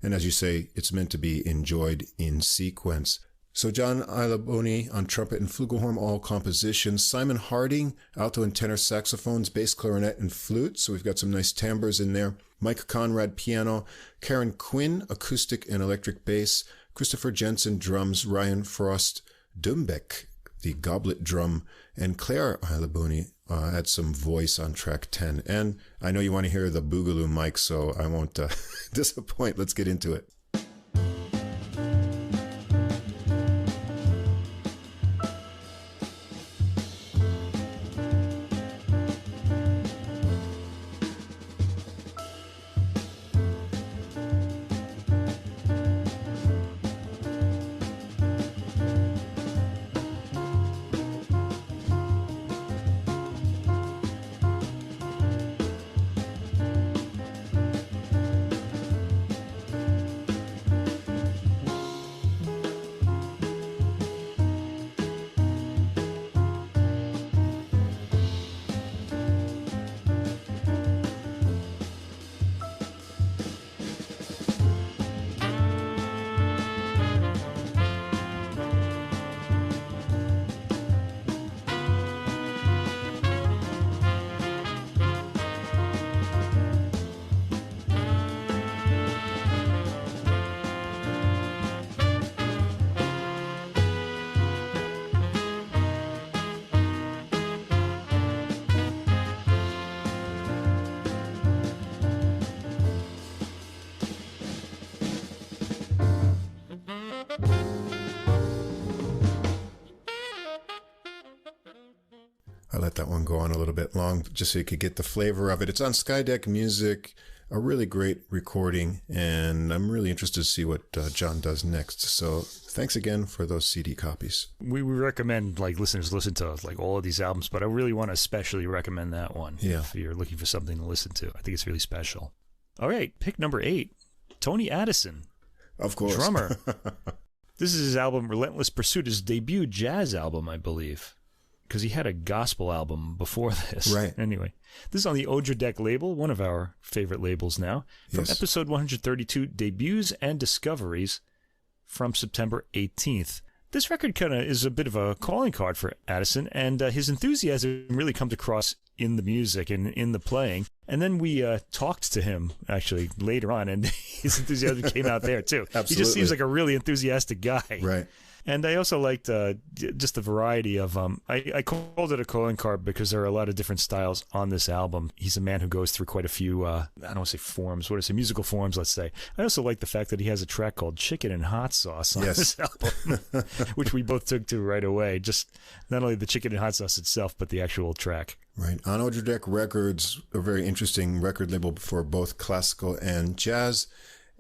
And as you say, it's meant to be enjoyed in sequence. So John Alaboni on trumpet and flugelhorn, all compositions. Simon Harding, alto and tenor saxophones, bass, clarinet, and flute. So we've got some nice timbres in there. Mike Conrad, piano. Karen Quinn, acoustic and electric bass. Christopher Jensen, drums. Ryan Frost Dumbeck, the goblet drum. And Claire Alaboni add some voice on track 10. And I know you want to hear the Boogaloo mic, so I won't disappoint. Let's get into it. I let that one go on a little bit long just so you could get the flavor of it. It's on Skydeck Music, a really great recording, and I'm really interested to see what John does next. So thanks again for those CD copies. We recommend listeners listen to all of these albums, but I really want to especially recommend that one if you're looking for something to listen to. I think it's really special. All right, pick number 8, Tony Addison. Of course. Drummer. This is his album Relentless Pursuit, his debut jazz album, I believe, because he had a gospel album before this. Right. Anyway, this is on the Odradek label, one of our favorite labels now, from episode 132, Debuts and Discoveries, from September 18th. This record kind of is a bit of a calling card for Addison, and his enthusiasm really comes across in the music and in the playing. And then we talked to him, actually, later on, and his enthusiasm came out there, too. Absolutely. He just seems like a really enthusiastic guy. Right. And I also liked just the variety of I called it a calling card because there are a lot of different styles on this album. He's a man who goes through quite a few, I don't want to say forms, what is it, musical forms, let's say. I also like the fact that he has a track called Chicken and Hot Sauce on this album, which we both took to right away. Just not only the chicken and hot sauce itself, but the actual track. Right. On Odradek Records, a very interesting record label for both classical and jazz.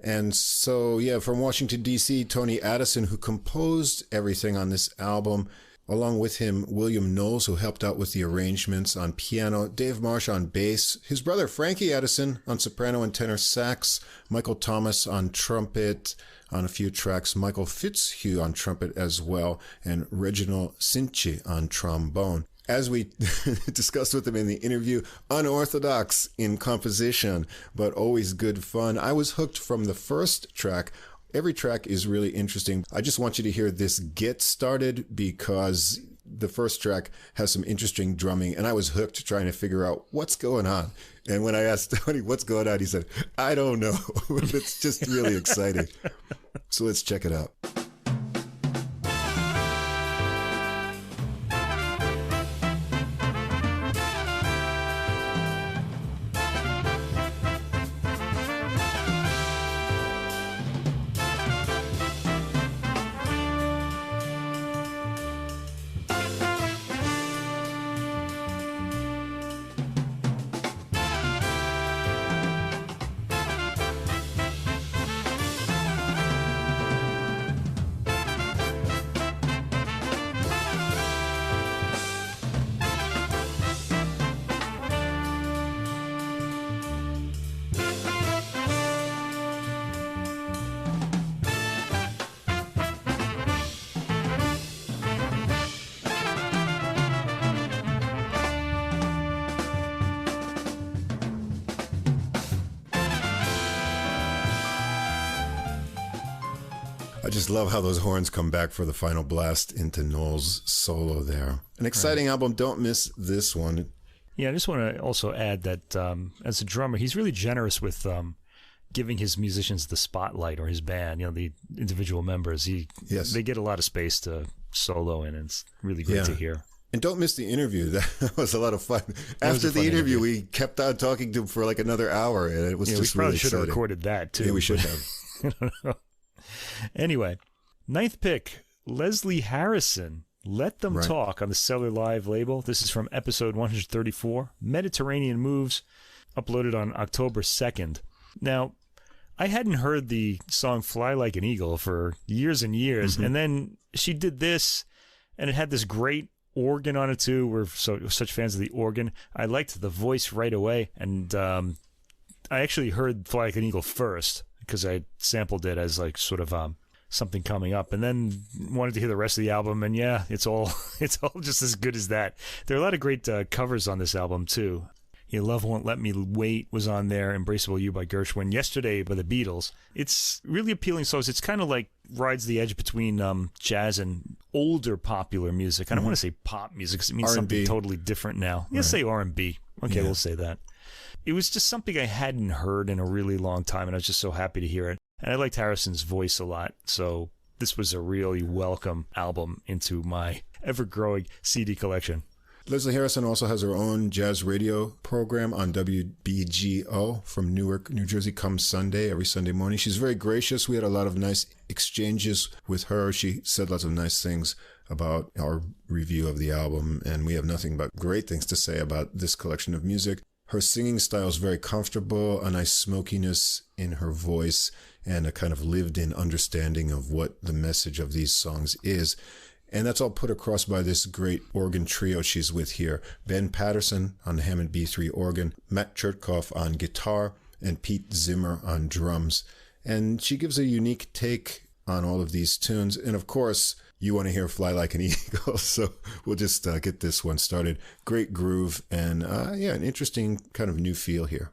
And so, from Washington, D.C., Tony Addison, who composed everything on this album. Along with him, William Knowles, who helped out with the arrangements on piano, Dave Marsh on bass, his brother Frankie Addison on soprano and tenor sax, Michael Thomas on trumpet on a few tracks, Michael Fitzhugh on trumpet as well, and Reginald Cinci on trombone. As we discussed with him in the interview, unorthodox in composition, but always good fun. I was hooked from the first track. Every track is really interesting. I just want you to hear this Get Started because the first track has some interesting drumming, and I was hooked trying to figure out what's going on. And when I asked Tony what's going on, he said, I don't know. It's just really exciting. So let's check it out. I just love how those horns come back for the final blast into Knowles' solo there. An exciting album. Don't miss this one. Yeah, I just want to also add that as a drummer, he's really generous with giving his musicians the spotlight, or his band, the individual members. They get a lot of space to solo in, and it's really great to hear. And don't miss the interview. That was a lot of fun. After the interview, we kept on talking to him for like another hour, and it was just really exciting. We probably should have recorded that, too. Yeah, we should have. I don't know. Anyway, 9th pick, Leslie Harrison. Let Them Talk on the Cellar Live label. This is from episode 134, Mediterranean Moves, uploaded on October 2nd. Now, I hadn't heard the song Fly Like an Eagle for years and years, and then she did this, and it had this great organ on it too. We're such fans of the organ. I liked the voice right away, and I actually heard Fly Like an Eagle first because I sampled it as like sort of something coming up, and then wanted to hear the rest of the album, and yeah, it's all just as good as that. There are a lot of great covers on this album too. Love Won't Let Me Wait was on there, Embraceable You by Gershwin, Yesterday by the Beatles. It's really appealing songs. It's kind of like rides the edge between jazz and older popular music. I don't want to say pop music because it means something totally different now. Yeah, say R&B. Okay, we'll say that. It was just something I hadn't heard in a really long time, and I was just so happy to hear it. And I liked Harrison's voice a lot, so this was a really welcome album into my ever-growing CD collection. Leslie Harrison also has her own jazz radio program on WBGO from Newark, New Jersey, come Sunday, every Sunday morning. She's very gracious. We had a lot of nice exchanges with her. She said lots of nice things about our review of the album, and we have nothing but great things to say about this collection of music. Her singing style is very comfortable, a nice smokiness in her voice, and a kind of lived-in understanding of what the message of these songs is. And that's all put across by this great organ trio she's with here. Ben Patterson on the Hammond B3 organ, Matt Chertkov on guitar, and Pete Zimmer on drums. And she gives a unique take on all of these tunes. And of course, you want to hear Fly Like an Eagle, so we'll just get this one started. Great groove, and an interesting kind of new feel here.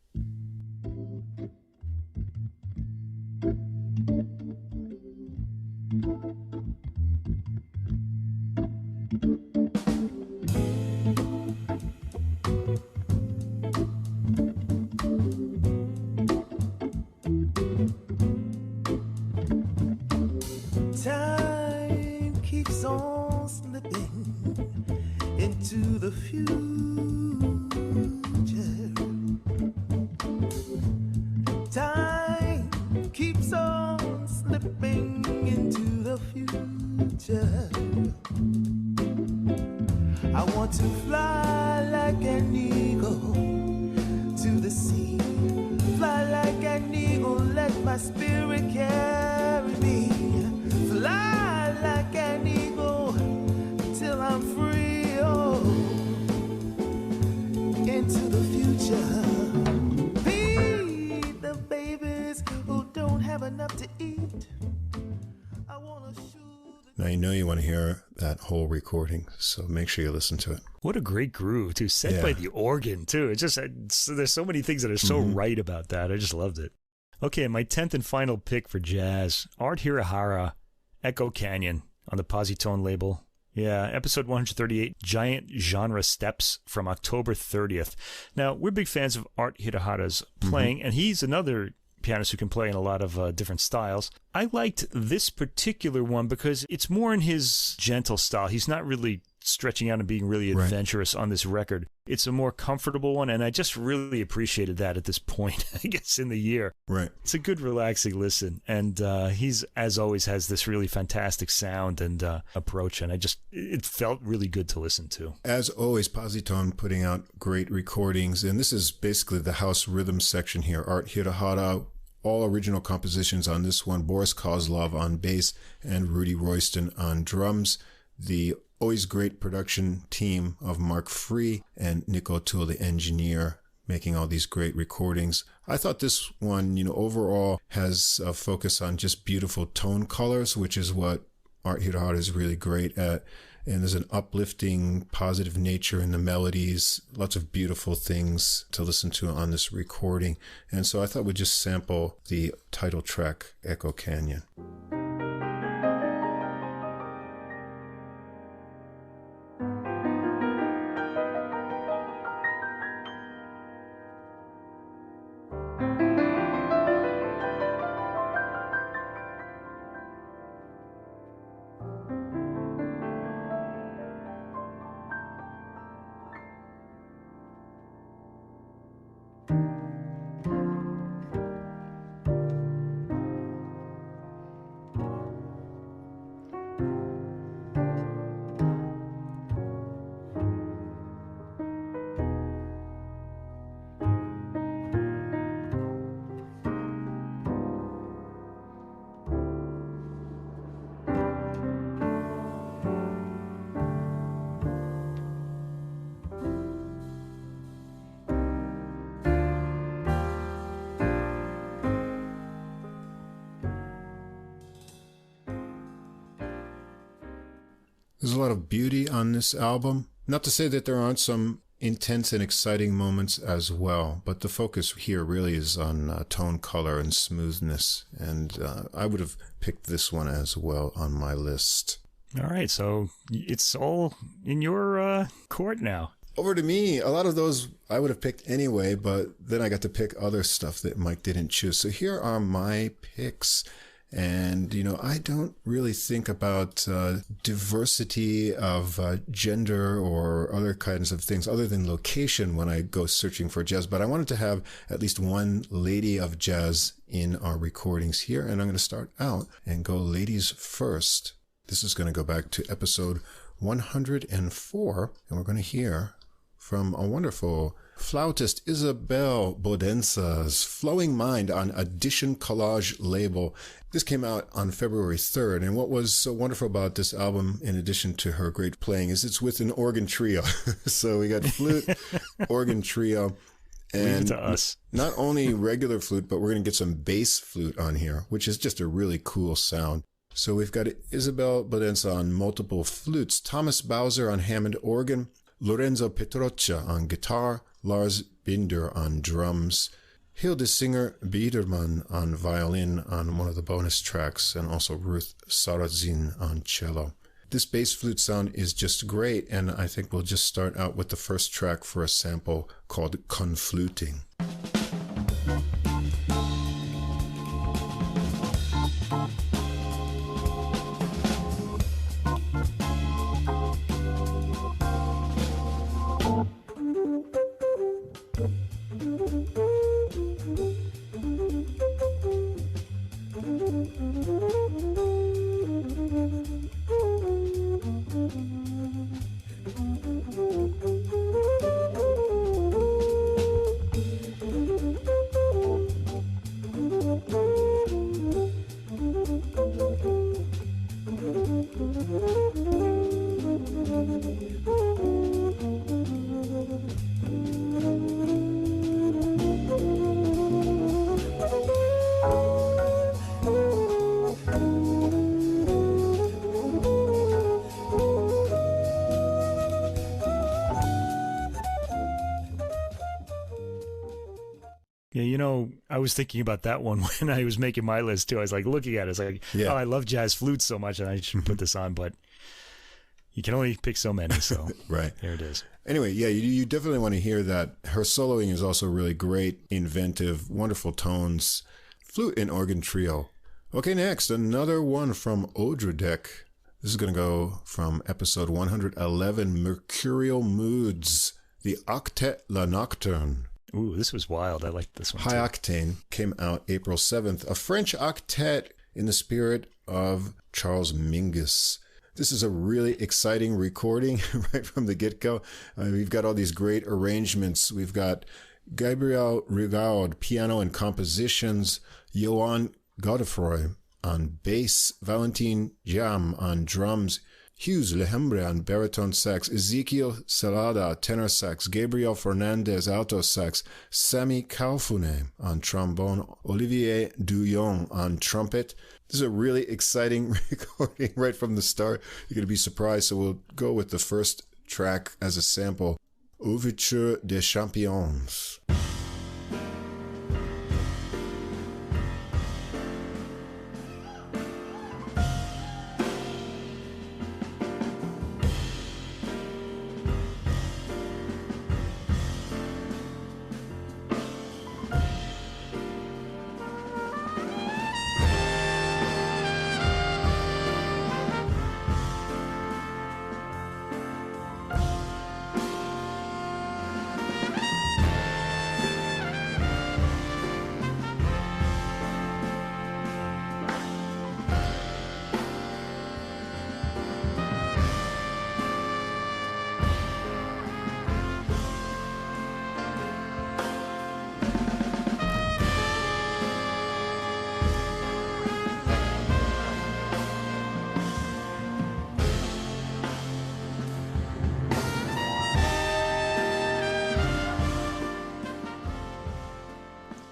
Time keeps on slipping into the future. Time keeps on slipping into the future. I want to fly like an eagle to the sea. Fly like an eagle, let my spirit carry me. Fly like an eagle till I'm free, oh, into the future. Feed the babies who don't have enough to eat. I want to shoot. Now you know you want to hear that whole recording, so make sure you listen to it. What a great groove, too. Set by the organ, too. There's so many things that are so right about that. I just loved it. Okay, my 10th and final pick for jazz, Art Hirahara, Echo Canyon on the Positone label. Yeah, episode 138, Giant Genre Steps from October 30th. Now, we're big fans of Art Hirahara's playing, and he's another pianist who can play in a lot of different styles. I liked this particular one because it's more in his gentle style. He's not really stretching out and being really adventurous on this record. It's a more comfortable one, and I just really appreciated that at this point, I guess, in the year. Right. It's a good, relaxing listen, and he's, as always, has this really fantastic sound and approach, and it felt really good to listen to. As always, Positone putting out great recordings, and this is basically the house rhythm section here. Art Hirahara, all original compositions on this one, Boris Kozlov on bass, and Rudy Royston on drums. The always great production team of Mark Free and Nick O'Toole, the engineer, making all these great recordings. I thought this one, overall has a focus on just beautiful tone colors, which is what Art Hirahara is really great at. And there's an uplifting, positive nature in the melodies, lots of beautiful things to listen to on this recording. And so I thought we'd just sample the title track, Echo Canyon. There's a lot of beauty on this album. Not to say that there aren't some intense and exciting moments as well, but the focus here really is on tone, color, and smoothness. And I would have picked this one as well on my list. All right, so it's all in your court now. Over to me. A lot of those I would have picked anyway, but then I got to pick other stuff that Mike didn't choose. So here are my picks. And, I don't really think about diversity of gender or other kinds of things other than location when I go searching for jazz. But I wanted to have at least one lady of jazz in our recordings here. And I'm going to start out and go ladies first. This is going to go back to episode 104. And we're going to hear from a wonderful flautist, Isabel Bodenza's Flowing Mind on Audition Collage label. This came out on February 3rd, and what was so wonderful about this album, in addition to her great playing, is it's with an organ trio. So we got flute, organ trio, and to us. Not only regular flute, but we're going to get some bass flute on here, which is just a really cool sound. So we've got Isabel Bodenza on multiple flutes, Thomas Bowser on Hammond organ, Lorenzo Petroccia on guitar, Lars Binder on drums, Hildesinger Biedermann on violin on one of the bonus tracks, and also Ruth Sarrazin on cello. This bass flute sound is just great, and I think we'll just start out with the first track for a sample called Confluting. Yeah, I was thinking about that one when I was making my list too. I was like looking at it. I was like, oh, I love jazz flutes so much and I should put this on, but you can only pick so many. So right. There it is. Anyway, yeah, you definitely want to hear that. Her soloing is also really great, inventive, wonderful tones. Flute and organ trio. Okay, next, another one from Odradek. This is going to go from episode 111, Mercurial Moods, the Octet La Nocturne. Ooh, this was wild. I liked this one High Octane came out April 7th. A French octet in the spirit of Charles Mingus. This is a really exciting recording right from the get-go. We've got all these great arrangements. We've got Gabriel Rigaud, piano and compositions, Johan Godefroy on bass, Valentin Jam on drums, Hughes Lehembre on baritone sax, Ezekiel Salada tenor sax, Gabriel Fernandez alto sax, Sami Kaufune on trombone, Olivier Douillon on trumpet. This is a really exciting recording right from the start. You're going to be surprised, so we'll go with the first track as a sample, Ouverture des Champions.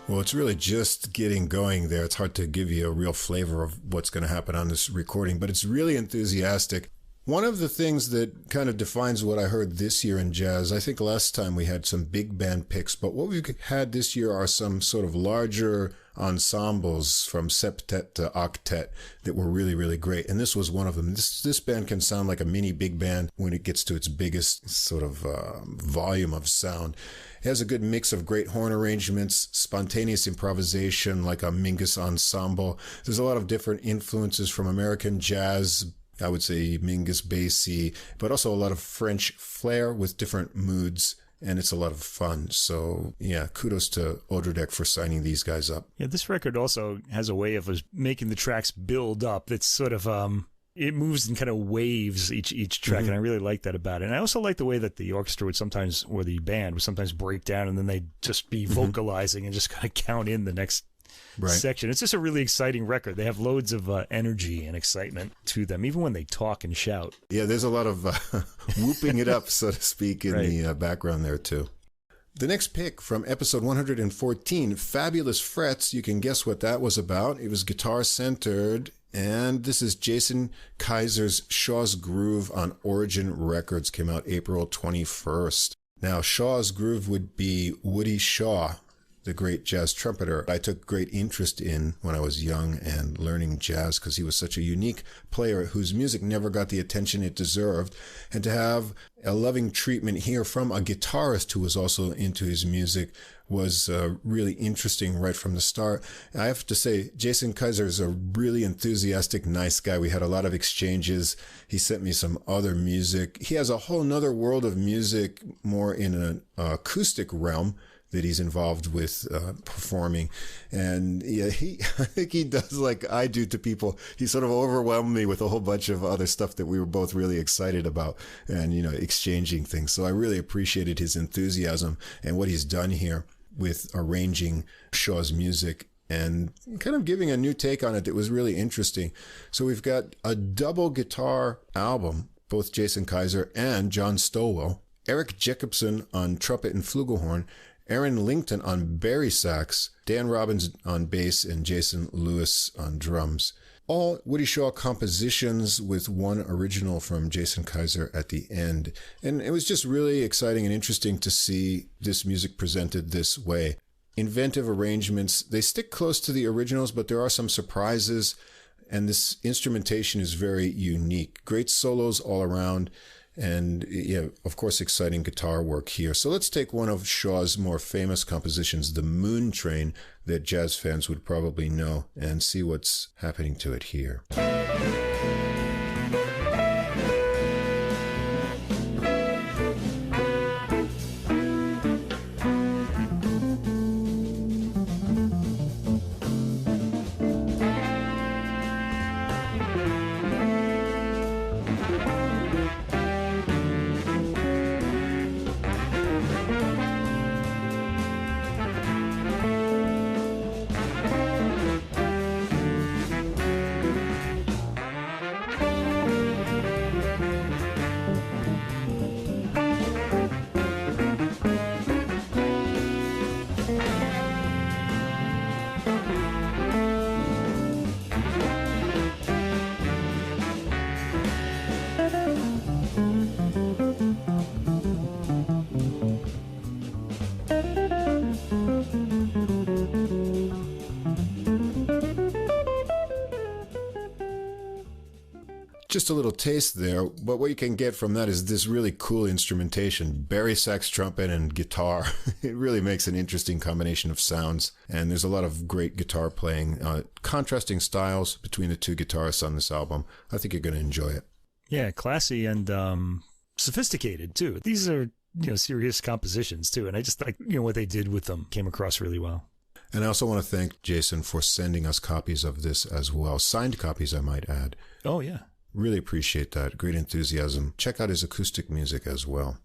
Well, it's really just getting going there. It's hard to give you a real flavor of what's going to happen on this recording, but it's really enthusiastic. One of the things that kind of defines what I heard this year in jazz, I think last time we had some big band picks, but what we've had this year are some sort of larger ensembles from septet to octet that were really, really great. And this was one of them. This band can sound like a mini big band when it gets to its biggest sort of volume of sound. It has a good mix of great horn arrangements, spontaneous improvisation like a Mingus ensemble. There's a lot of different influences from American jazz, I would say Mingus bassy, but also a lot of French flair with different moods, and it's a lot of fun. So yeah, kudos to Odradek for signing these guys up. Yeah, this record also has a way of making the tracks build up. It's sort of it moves in kind of waves each track, and I really like that about it. And I also like the way that the orchestra would sometimes, or the band would sometimes break down, and then they'd just be vocalizing and just kind of count in the next section. It's just a really exciting record. They have loads of energy and excitement to them, even when they talk and shout. Yeah, there's a lot of whooping it up, so to speak, in the background there too. The next pick from episode 114, Fabulous Frets. You can guess what that was about. It was guitar-centered, and this is Jason Kaiser's Shaw's Groove on Origin Records. Came out April 21st. Now, Shaw's Groove would be Woody Shaw, the great jazz trumpeter I took great interest in when I was young and learning jazz, because he was such a unique player whose music never got the attention it deserved. And to have a loving treatment here from a guitarist who was also into his music was really interesting right from the start. I have to say, Jason Kaiser is a really enthusiastic, nice guy. We had a lot of exchanges. He sent me some other music. He has a whole nother world of music, more in an acoustic realm, that he's involved with performing. And yeah, I think he does like I do to people. He sort of overwhelmed me with a whole bunch of other stuff that we were both really excited about and, exchanging things. So I really appreciated his enthusiasm and what he's done here with arranging Shaw's music and kind of giving a new take on it that was really interesting. So we've got a double guitar album, both Jason Kaiser and John Stowell, Eric Jacobson on trumpet and flugelhorn, Aaron Lington on bari sax, Dan Robbins on bass, and Jason Lewis on drums. All Woody Shaw compositions with one original from Jason Kaiser at the end. And it was just really exciting and interesting to see this music presented this way. Inventive arrangements. They stick close to the originals, but there are some surprises. And this instrumentation is very unique. Great solos all around. And yeah, of course, exciting guitar work here. So let's take one of Shaw's more famous compositions, The Moon Train, that jazz fans would probably know, and see what's happening to it here. Just a little taste there, but what you can get from that is this really cool instrumentation, bari sax, trumpet, and guitar. It really makes an interesting combination of sounds, and there's a lot of great guitar playing, contrasting styles between the two guitarists on this album. I think you're going to enjoy it. Yeah, classy and sophisticated too. These are serious compositions too, and I just like what they did with them came across really well. And I also want to thank Jason for sending us copies of this as well, signed copies, I might add. Oh yeah. Really appreciate that. Great enthusiasm. Check out his acoustic music as well.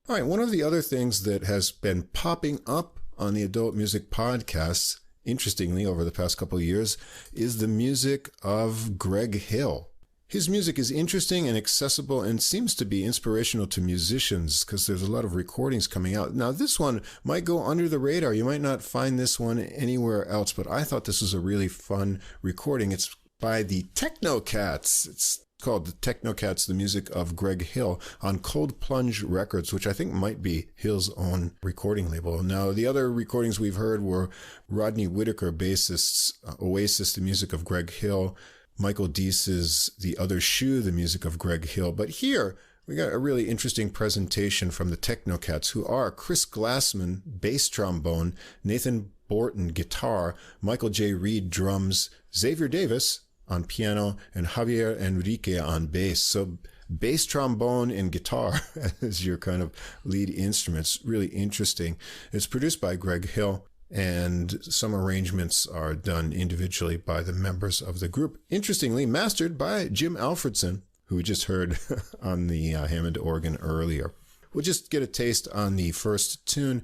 All right, one of the other things that has been popping up on the Adult Music podcasts, interestingly, over the past couple of years, is the music of Greg Hill. His music is interesting and accessible and seems to be inspirational to musicians because there's a lot of recordings coming out. Now, this one might go under the radar. You might not find this one anywhere else, but I thought this was a really fun recording. It's by the Techno Cats. It's called The Technocats, the music of Greg Hill on Cold Plunge Records, which I think might be Hill's own recording label. Now, the other recordings we've heard were Rodney Whitaker, bassist's Oasis, the music of Greg Hill, Michael Dease's The Other Shoe, the music of Greg Hill. But here, we got a really interesting presentation from the Technocats, who are Chris Glassman, bass trombone, Nathan Borton, guitar, Michael J. Reed, drums, Xavier Davis on piano, and Javier Enrique on bass. So bass, trombone, and guitar as your kind of lead instruments. Really interesting. It's produced by Greg Hill, and some arrangements are done individually by the members of the group. Interestingly, mastered by Jim Alfredson, who we just heard on the Hammond organ earlier. We'll just get a taste on the first tune,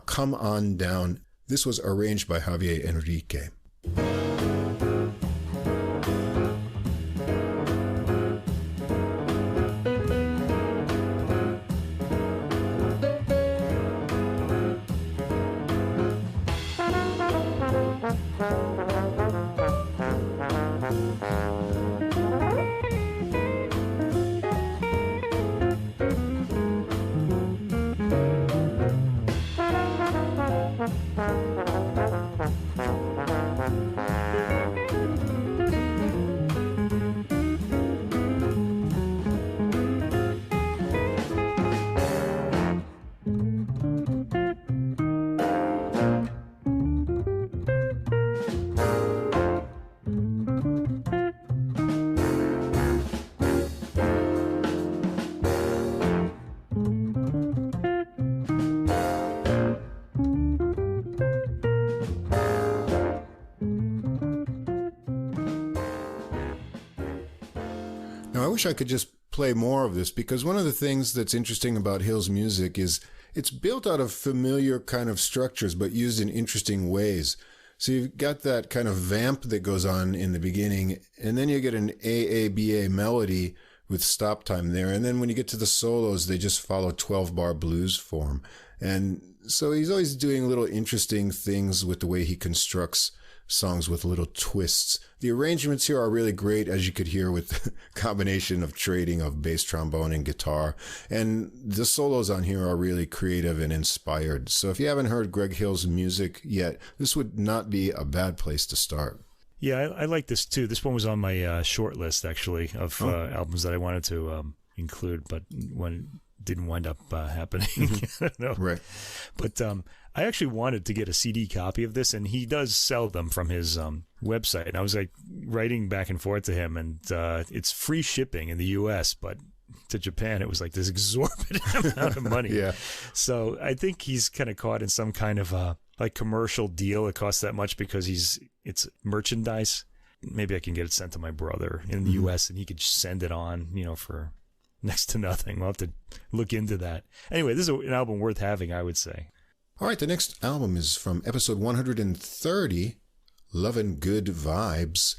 Come On Down. This was arranged by Javier Enrique. Now, I wish I could just play more of this, because one of the things that's interesting about Hill's music is it's built out of familiar kind of structures, but used in interesting ways. So you've got that kind of vamp that goes on in the beginning, and then you get an AABA melody with stop time there. And then when you get to the solos, they just follow 12-bar blues form. And so he's always doing little interesting things with the way he constructs songs with little twists. The arrangements here are really great, as you could hear, with the combination of trading of bass, trombone, and guitar. And the solos on here are really creative and inspired. So if you haven't heard Greg Hill's music yet, this would not be a bad place to start. Yeah, I like this too. This one was on my short list, actually, of albums that I wanted to include, but when didn't wind up happening. I don't know. Right. But I actually wanted to get a CD copy of this, and he does sell them from his website. And I was like writing back and forth to him, and it's free shipping in the U.S., but to Japan, it was like this exorbitant amount of money. Yeah. So I think he's kind of caught in some kind of like commercial deal. It costs that much because it's merchandise. Maybe I can get it sent to my brother in the U.S. and he could send it on, for next to nothing. We'll have to look into that. Anyway, this is an album worth having, I would say. All right, the next album is from episode 130, Lovin' Good Vibes.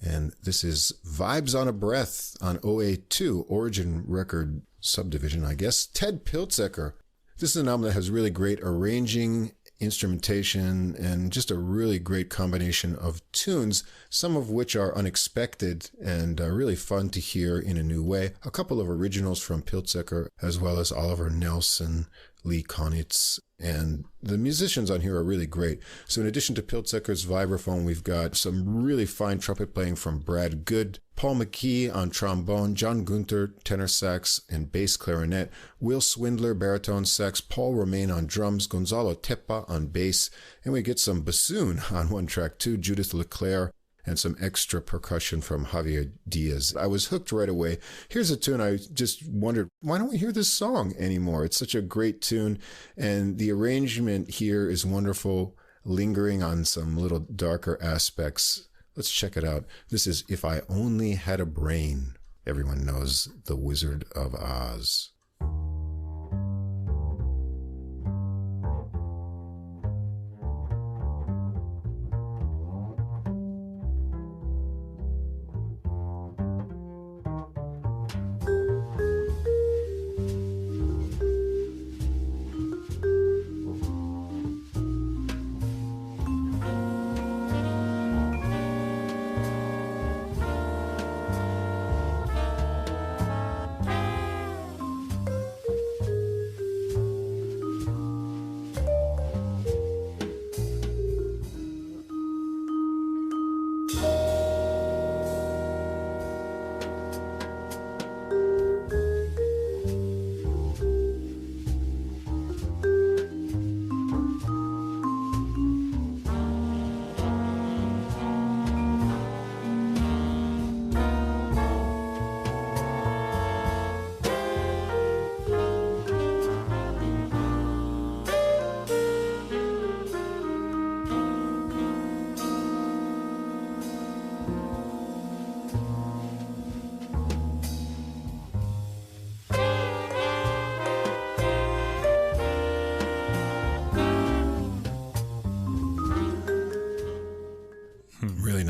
And this is Vibes on a Breath on OA2, Origin Record Subdivision, I guess. Ted Piltzecker. This is an album that has really great arranging, instrumentation, and just a really great combination of tunes, some of which are unexpected and really fun to hear in a new way. A couple of originals from Piltzecker, as well as Oliver Nelson, Lee Konitz, and the musicians on here are really great. So in addition to Piltzecker's vibraphone, we've got some really fine trumpet playing from Brad Good, Paul McKee on trombone, John Gunther, tenor sax and bass clarinet, Will Swindler, baritone sax, Paul Romain on drums, Gonzalo Tepa on bass, and we get some bassoon on one track too, Judith Leclerc, and some extra percussion from Javier Diaz. I was hooked right away. Here's a tune I just wondered, why don't we hear this song anymore? It's such a great tune, and the arrangement here is wonderful, lingering on some little darker aspects. Let's check it out. This is If I Only Had a Brain. Everyone knows The Wizard of Oz.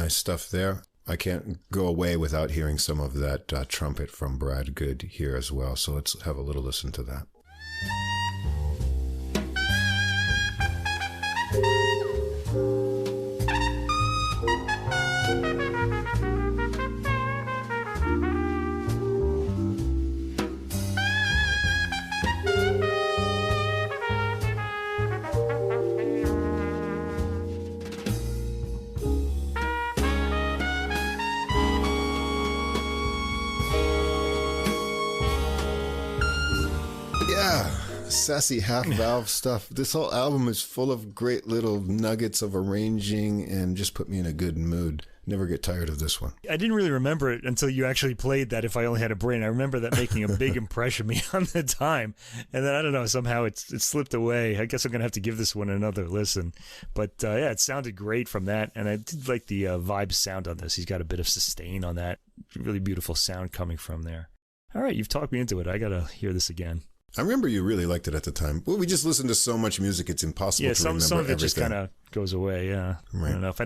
nice stuff there. I can't go away without hearing some of that trumpet from Brad Good here as well. So let's have a little listen to that. Sassy half-valve stuff. This whole album is full of great little nuggets of arranging and just put me in a good mood. Never get tired of this one. I didn't really remember it until you actually played that, If I Only Had a Brain. I remember that making a big impression on me on the time. And then, I don't know, somehow it slipped away. I guess I'm going to have to give this one another listen. But, yeah, it sounded great from that. And I did like the vibe sound on this. He's got a bit of sustain on that. Really beautiful sound coming from there. All right, you've talked me into it. I got to hear this again. I remember you really liked it at the time. Well, we just listened to so much music, it's impossible to remember some of it everything. just kind of goes away, yeah. Right. I don't know. If I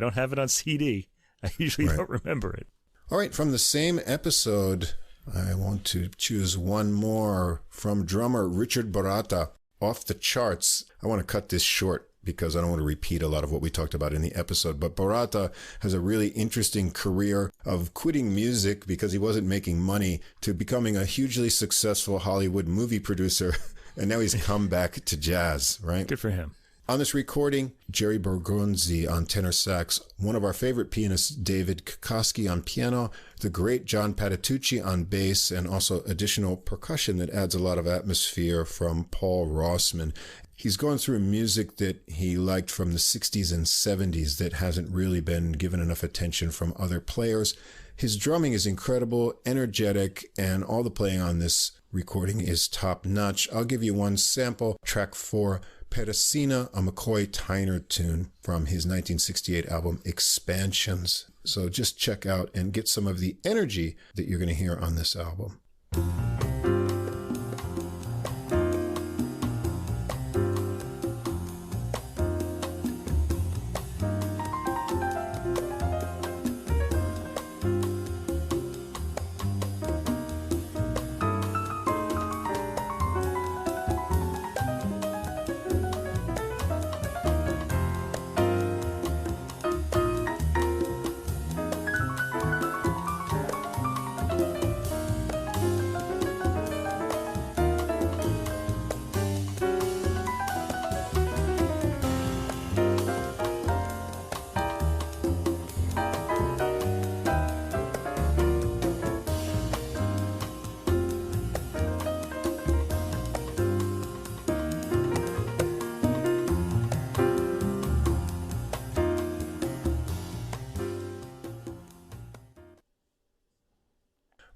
don't have it on CD, I usually don't remember it. All right, from the same episode, I want to choose one more from drummer Richard Baratta, Off the Charts. I want to cut this short because I don't want to repeat a lot of what we talked about in the episode. But Baratta has a really interesting career of quitting music because he wasn't making money to becoming a hugely successful Hollywood movie producer. And now he's come back to jazz, right? Good for him. On this recording, Jerry Borgonzi on tenor sax, one of our favorite pianists, David Kukoski on piano, the great John Patitucci on bass, and also additional percussion that adds a lot of atmosphere from Paul Rossman. He's going through music that he liked from the 60s and 70s that hasn't really been given enough attention from other players. His drumming is incredible, energetic, and all the playing on this recording is top-notch. I'll give you one sample, track 4, Pedicina, a McCoy Tyner tune from his 1968 album Expansions. So just check out and get some of the energy that you're going to hear on this album.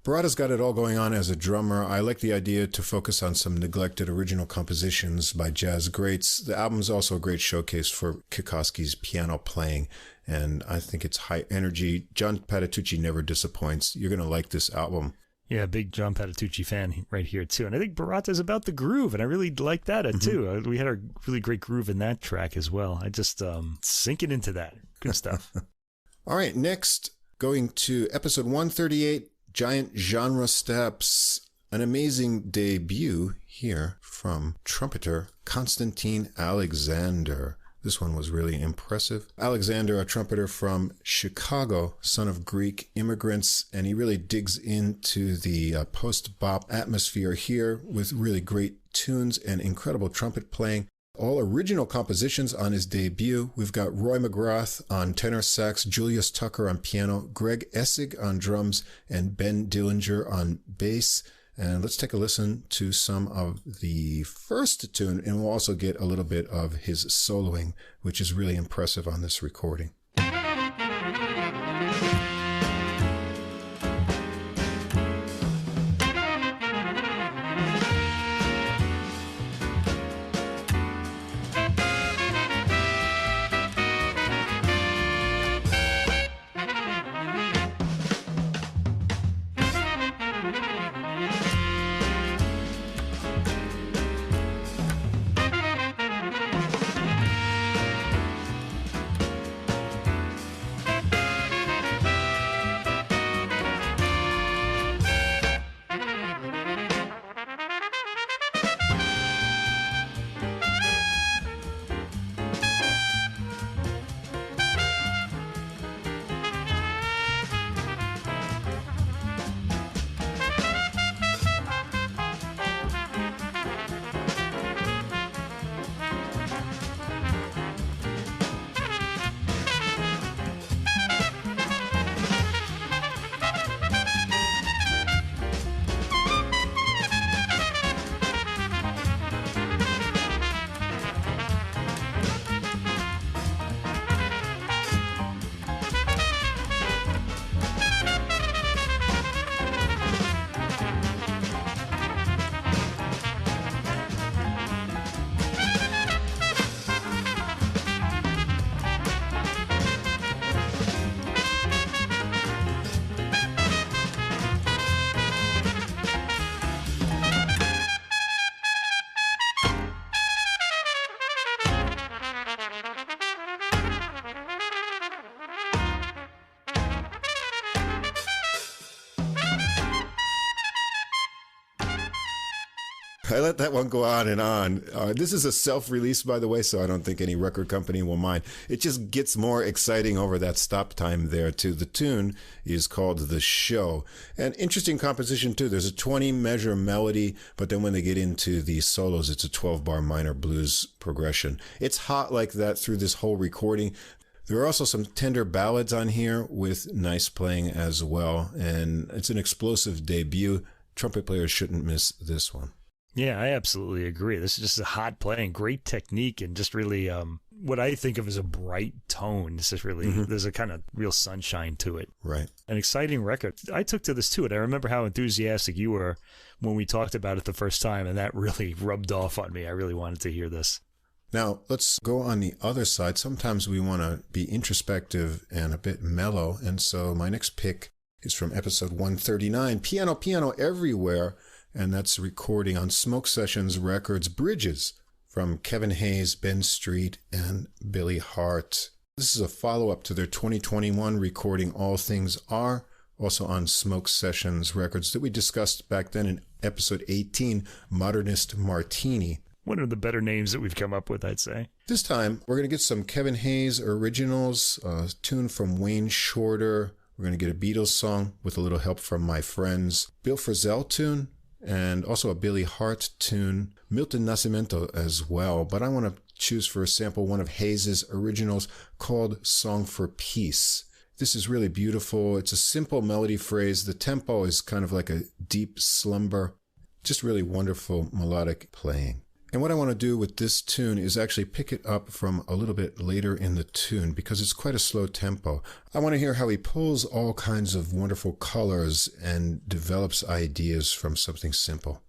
Baratta's got it all going on as a drummer. I like the idea to focus on some neglected original compositions by jazz greats. The album's also a great showcase for Kukoski's piano playing, and I think it's high energy. John Patitucci never disappoints. You're going to like this album. Yeah, big John Patitucci fan right here, too. And I think Baratta's about the groove, and I really like that, too. We had a really great groove in that track as well. I just sinking into that. Good stuff. All right, next, going to episode 138, Giant Genre Steps, an amazing debut here from trumpeter Konstantin Alexander. This one was really impressive. Alexander, a trumpeter from Chicago, son of Greek immigrants, and he really digs into the post-bop atmosphere here with really great tunes and incredible trumpet playing. All original compositions on his debut. We've got Roy McGrath on tenor sax, Julius Tucker on piano, Greg Essig on drums, and Ben Dillinger on bass. And let's take a listen to some of the first tune, and we'll also get a little bit of his soloing, which is really impressive on this recording. I let that one go on and on. This is a self-release, by the way, so I don't think any record company will mind. It just gets more exciting over that stop time there, too. The tune is called The Show. An interesting composition, too. There's a 20-measure melody, but then when they get into the solos, it's a 12-bar minor blues progression. It's hot like that through this whole recording. There are also some tender ballads on here with nice playing as well, and it's an explosive debut. Trumpet players shouldn't miss this one. Yeah, I absolutely agree. This is just a hot playing, great technique, and just really what I think of as a bright tone. This is really, there's a kind of real sunshine to it. Right. An exciting record. I took to this too, and I remember how enthusiastic you were when we talked about it the first time, and that really rubbed off on me. I really wanted to hear this. Now, let's go on the other side. Sometimes we want to be introspective and a bit mellow, and so my next pick is from episode 139, Piano, Piano Everywhere, and that's a recording on Smoke Sessions Records, Bridges, from Kevin Hayes, Ben Street, and Billy Hart. This is a follow-up to their 2021 recording, All Things Are, also on Smoke Sessions Records, that we discussed back then in episode 18, Modernist Martini. One of the better names that we've come up with, I'd say. This time, we're going to get some Kevin Hayes originals, a tune from Wayne Shorter. We're going to get a Beatles song with a little help from my friends, Bill Frisell tune, and also a Billy Hart tune, Milton Nascimento as well. But I want to choose for a sample one of Hayes' originals called Song for Peace. This is really beautiful. It's a simple melody phrase. The tempo is kind of like a deep slumber. Just really wonderful melodic playing. And what I want to do with this tune is actually pick it up from a little bit later in the tune because it's quite a slow tempo. I want to hear how he pulls all kinds of wonderful colors and develops ideas from something simple.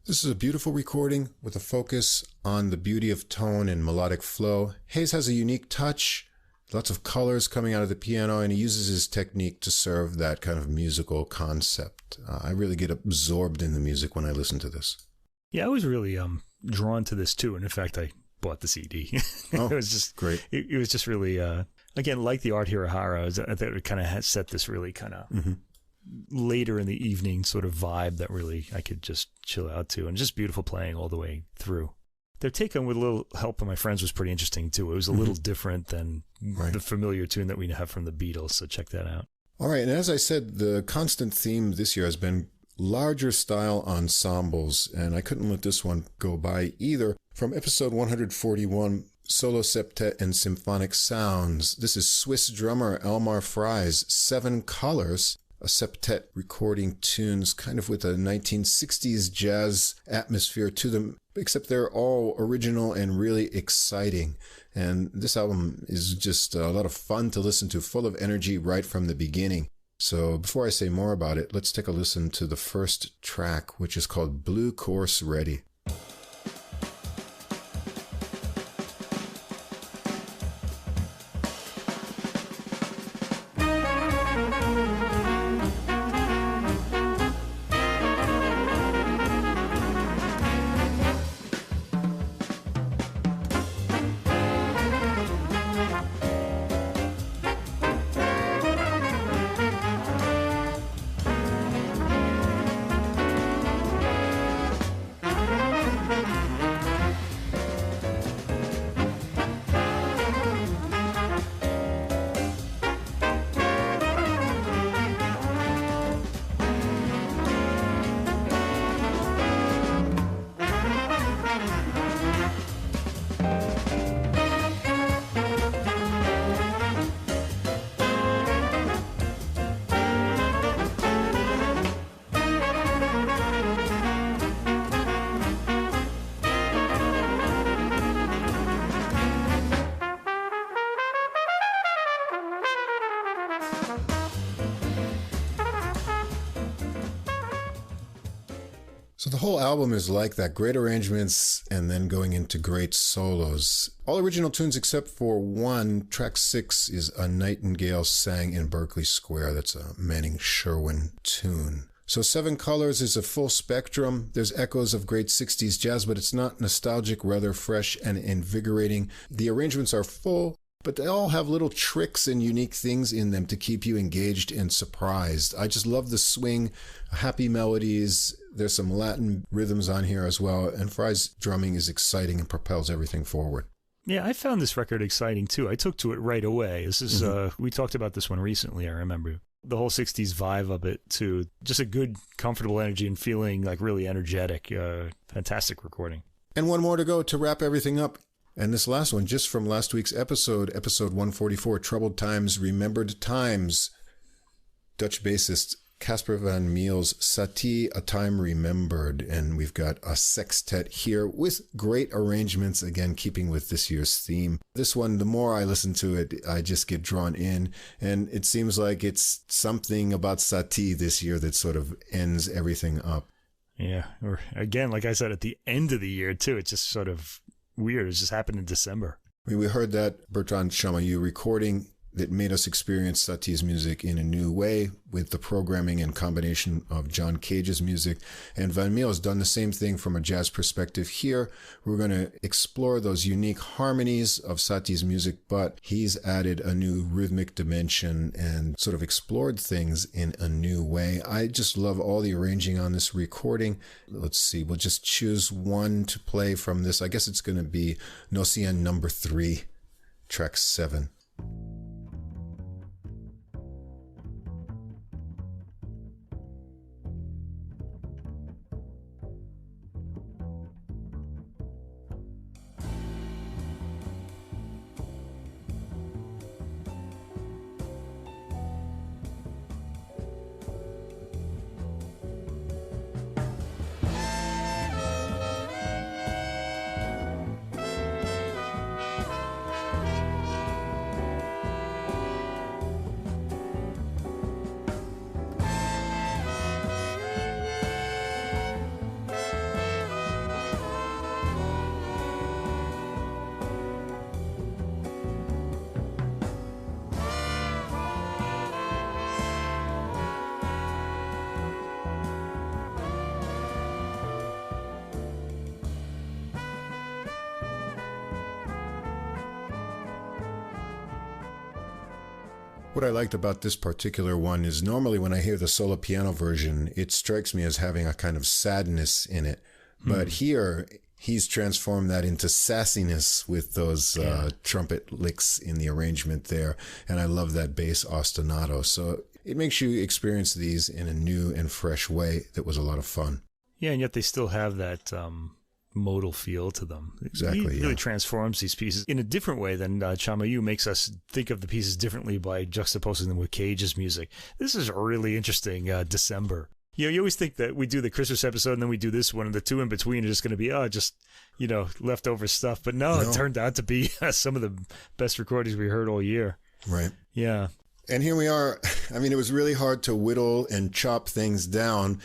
This is a beautiful recording with a focus on the beauty of tone and melodic flow. Hayes has a unique touch, lots of colors coming out of the piano, and he uses his technique to serve that kind of musical concept. I really get absorbed in the music when I listen to this. Yeah, I was really drawn to this too, and in fact, I bought the CD. Oh, it was just great. It was just really, again, like the Art Hirahara, I thought it kind of set this really kind of later in the evening sort of vibe that really I could just chill out to, and just beautiful playing all the way through. Their take on with a little help from my friends was pretty interesting too. It was a little different than the familiar tune that we have from the Beatles, so check that out. All right, and as I said, the constant theme this year has been larger style ensembles, and I couldn't let this one go by either. From episode 141, Solo Septet and Symphonic Sounds, this is Swiss drummer Elmar Frey's Seven Colors, a septet recording tunes kind of with a 1960s jazz atmosphere to them, except they're all original and really exciting. And this album is just a lot of fun to listen to, full of energy right from the beginning. So before I say more about it, let's take a listen to the first track, which is called Blue Course Ready. So the whole album is like that, great arrangements and then going into great solos. All original tunes except for one. Track 6 is A Nightingale Sang in Berkeley Square. That's a Manning Sherwin tune. So Seven Colors is a full spectrum. There's echoes of great 60s jazz, but it's not nostalgic, rather fresh and invigorating. The arrangements are full, but they all have little tricks and unique things in them to keep you engaged and surprised. I just love the swing, happy melodies. There's some Latin rhythms on here as well, and Frye's drumming is exciting and propels everything forward. Yeah, I found this record exciting too. I took to it right away. This is we talked about this one recently, I remember. The whole 60s vibe of it too. Just a good, comfortable energy and feeling like really energetic. Fantastic recording. And one more to go to wrap everything up. And this last one, just from last week's episode 144, Troubled Times, Remembered Times. Dutch bassist Casper van Meel's Satie, A Time Remembered. And we've got a sextet here with great arrangements, again, keeping with this year's theme. This one, the more I listen to it, I just get drawn in. And it seems like it's something about Satie this year that sort of ends everything up. Yeah, or again, like I said, at the end of the year, too, it's just sort of weird. It just happened in December. We heard that Bertrand Chamayou recording that made us experience Satie's music in a new way with the programming and combination of John Cage's music. And Van Meel has done the same thing from a jazz perspective here. We're going to explore those unique harmonies of Satie's music, but he's added a new rhythmic dimension and sort of explored things in a new way. I just love all the arranging on this recording. Let's see, we'll just choose one to play from this. I guess it's going to be Nocien number 3, track 7. What I liked about this particular one is normally when I hear the solo piano version, it strikes me as having a kind of sadness in it. But here, he's transformed that into sassiness with those trumpet licks in the arrangement there. And I love that bass ostinato. So it makes you experience these in a new and fresh way that was a lot of fun. Yeah, and yet they still have that modal feel to them. Exactly. He really transforms these pieces in a different way than Chamayou makes us think of the pieces differently by juxtaposing them with Cage's music. This is a really interesting December. You know, you always think that we do the Christmas episode and then we do this one, and the two in between are just going to be, leftover stuff. But no, it turned out to be some of the best recordings we heard all year. Right. Yeah. And here we are. I mean, it was really hard to whittle and chop things down.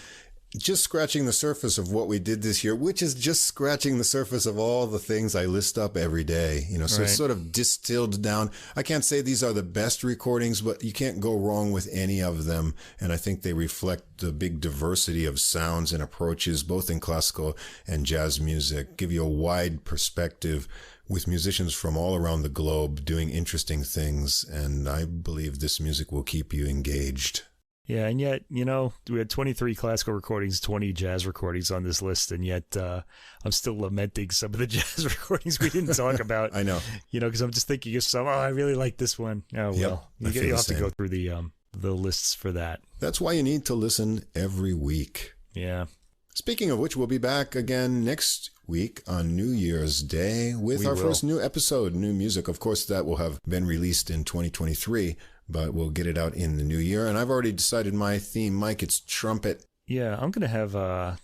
Just scratching the surface of what we did this year, which is just scratching the surface of all the things I list up every day. So It's sort of distilled down. I can't say these are the best recordings, but you can't go wrong with any of them. And I think they reflect the big diversity of sounds and approaches, both in classical and jazz music, give you a wide perspective with musicians from all around the globe doing interesting things. And I believe this music will keep you engaged. Yeah, and yet, we had 23 classical recordings, 20 jazz recordings on this list, and yet I'm still lamenting some of the jazz recordings we didn't talk about. I know. Because I'm just thinking of some, I really like this one. Oh, well, you'll have to go through the lists for that. That's why you need to listen every week. Yeah. Speaking of which, we'll be back again next week on New Year's Day with our first new episode, new music. Of course, that will have been released in 2023. But we'll get it out in the new year. And I've already decided my theme, Mike. It's trumpet. Yeah, I'm going to have a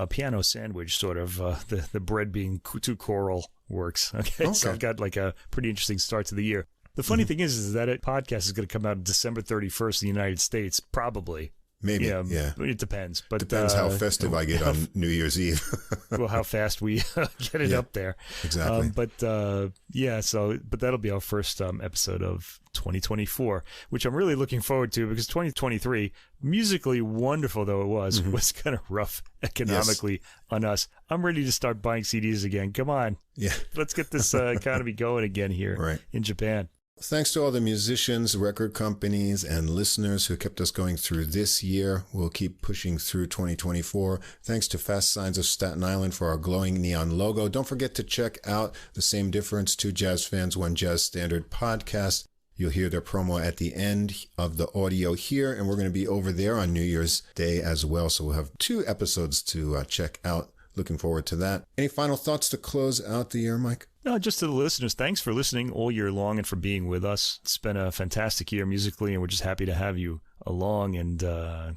piano sandwich, sort of. The bread being too choral works. Okay, so I've got like a pretty interesting start to the year. The funny thing is that a podcast is going to come out December 31st in the United States, probably. Maybe, yeah. It depends. But depends how festive I get on New Year's Eve. Well, how fast we get it up there. Exactly. But that'll be our first episode of 2024, which I'm really looking forward to, because 2023, musically wonderful though it was kind of rough economically on us. I'm ready to start buying CDs again. Come on. Yeah. Let's get this economy going again here in Japan. Thanks to all the musicians, record companies, and listeners who kept us going through this year. We'll keep pushing through 2024. Thanks to Fast Signs of Staten Island for our glowing neon logo. Don't forget to check out The Same Difference, Two Jazz Fans, One Jazz Standard podcast. You'll hear their promo at the end of the audio here, and we're going to be over there on New Year's Day as well. So we'll have 2 episodes to check out. Looking forward to that. Any final thoughts to close out the year, Mike? No, just to the listeners, thanks for listening all year long and for being with us. It's been a fantastic year musically, and we're just happy to have you along. And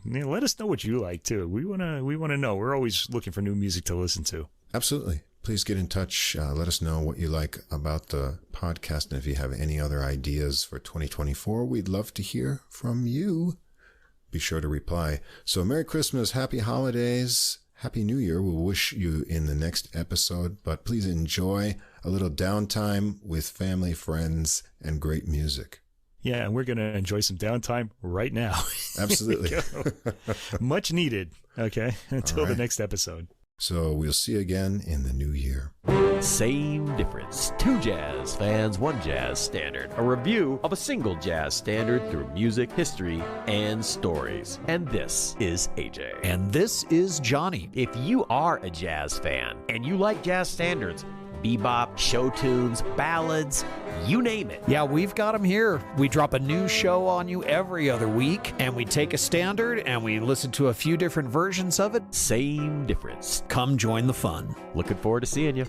let us know what you like too. We wanna know. We're always looking for new music to listen to. Absolutely. Please get in touch. Let us know what you like about the podcast, and if you have any other ideas for 2024, we'd love to hear from you. Be sure to reply. So Merry Christmas, Happy Holidays, Happy New Year. We'll wish you in the next episode, but please enjoy a little downtime with family, friends, and great music. Yeah, and we're going to enjoy some downtime right now. Absolutely. Much needed. Okay, until the next episode. So we'll see you again in the new year. Same difference. 2 jazz fans, 1 jazz standard. A review of a single jazz standard through music, history, and stories. And this is AJ. And this is Johnny. If you are a jazz fan and you like jazz standards, bebop, show tunes, ballads, you name it. Yeah, we've got them here. We drop a new show on you every other week, and we take a standard and we listen to a few different versions of it. Same difference. Come join the fun. Looking forward to seeing you.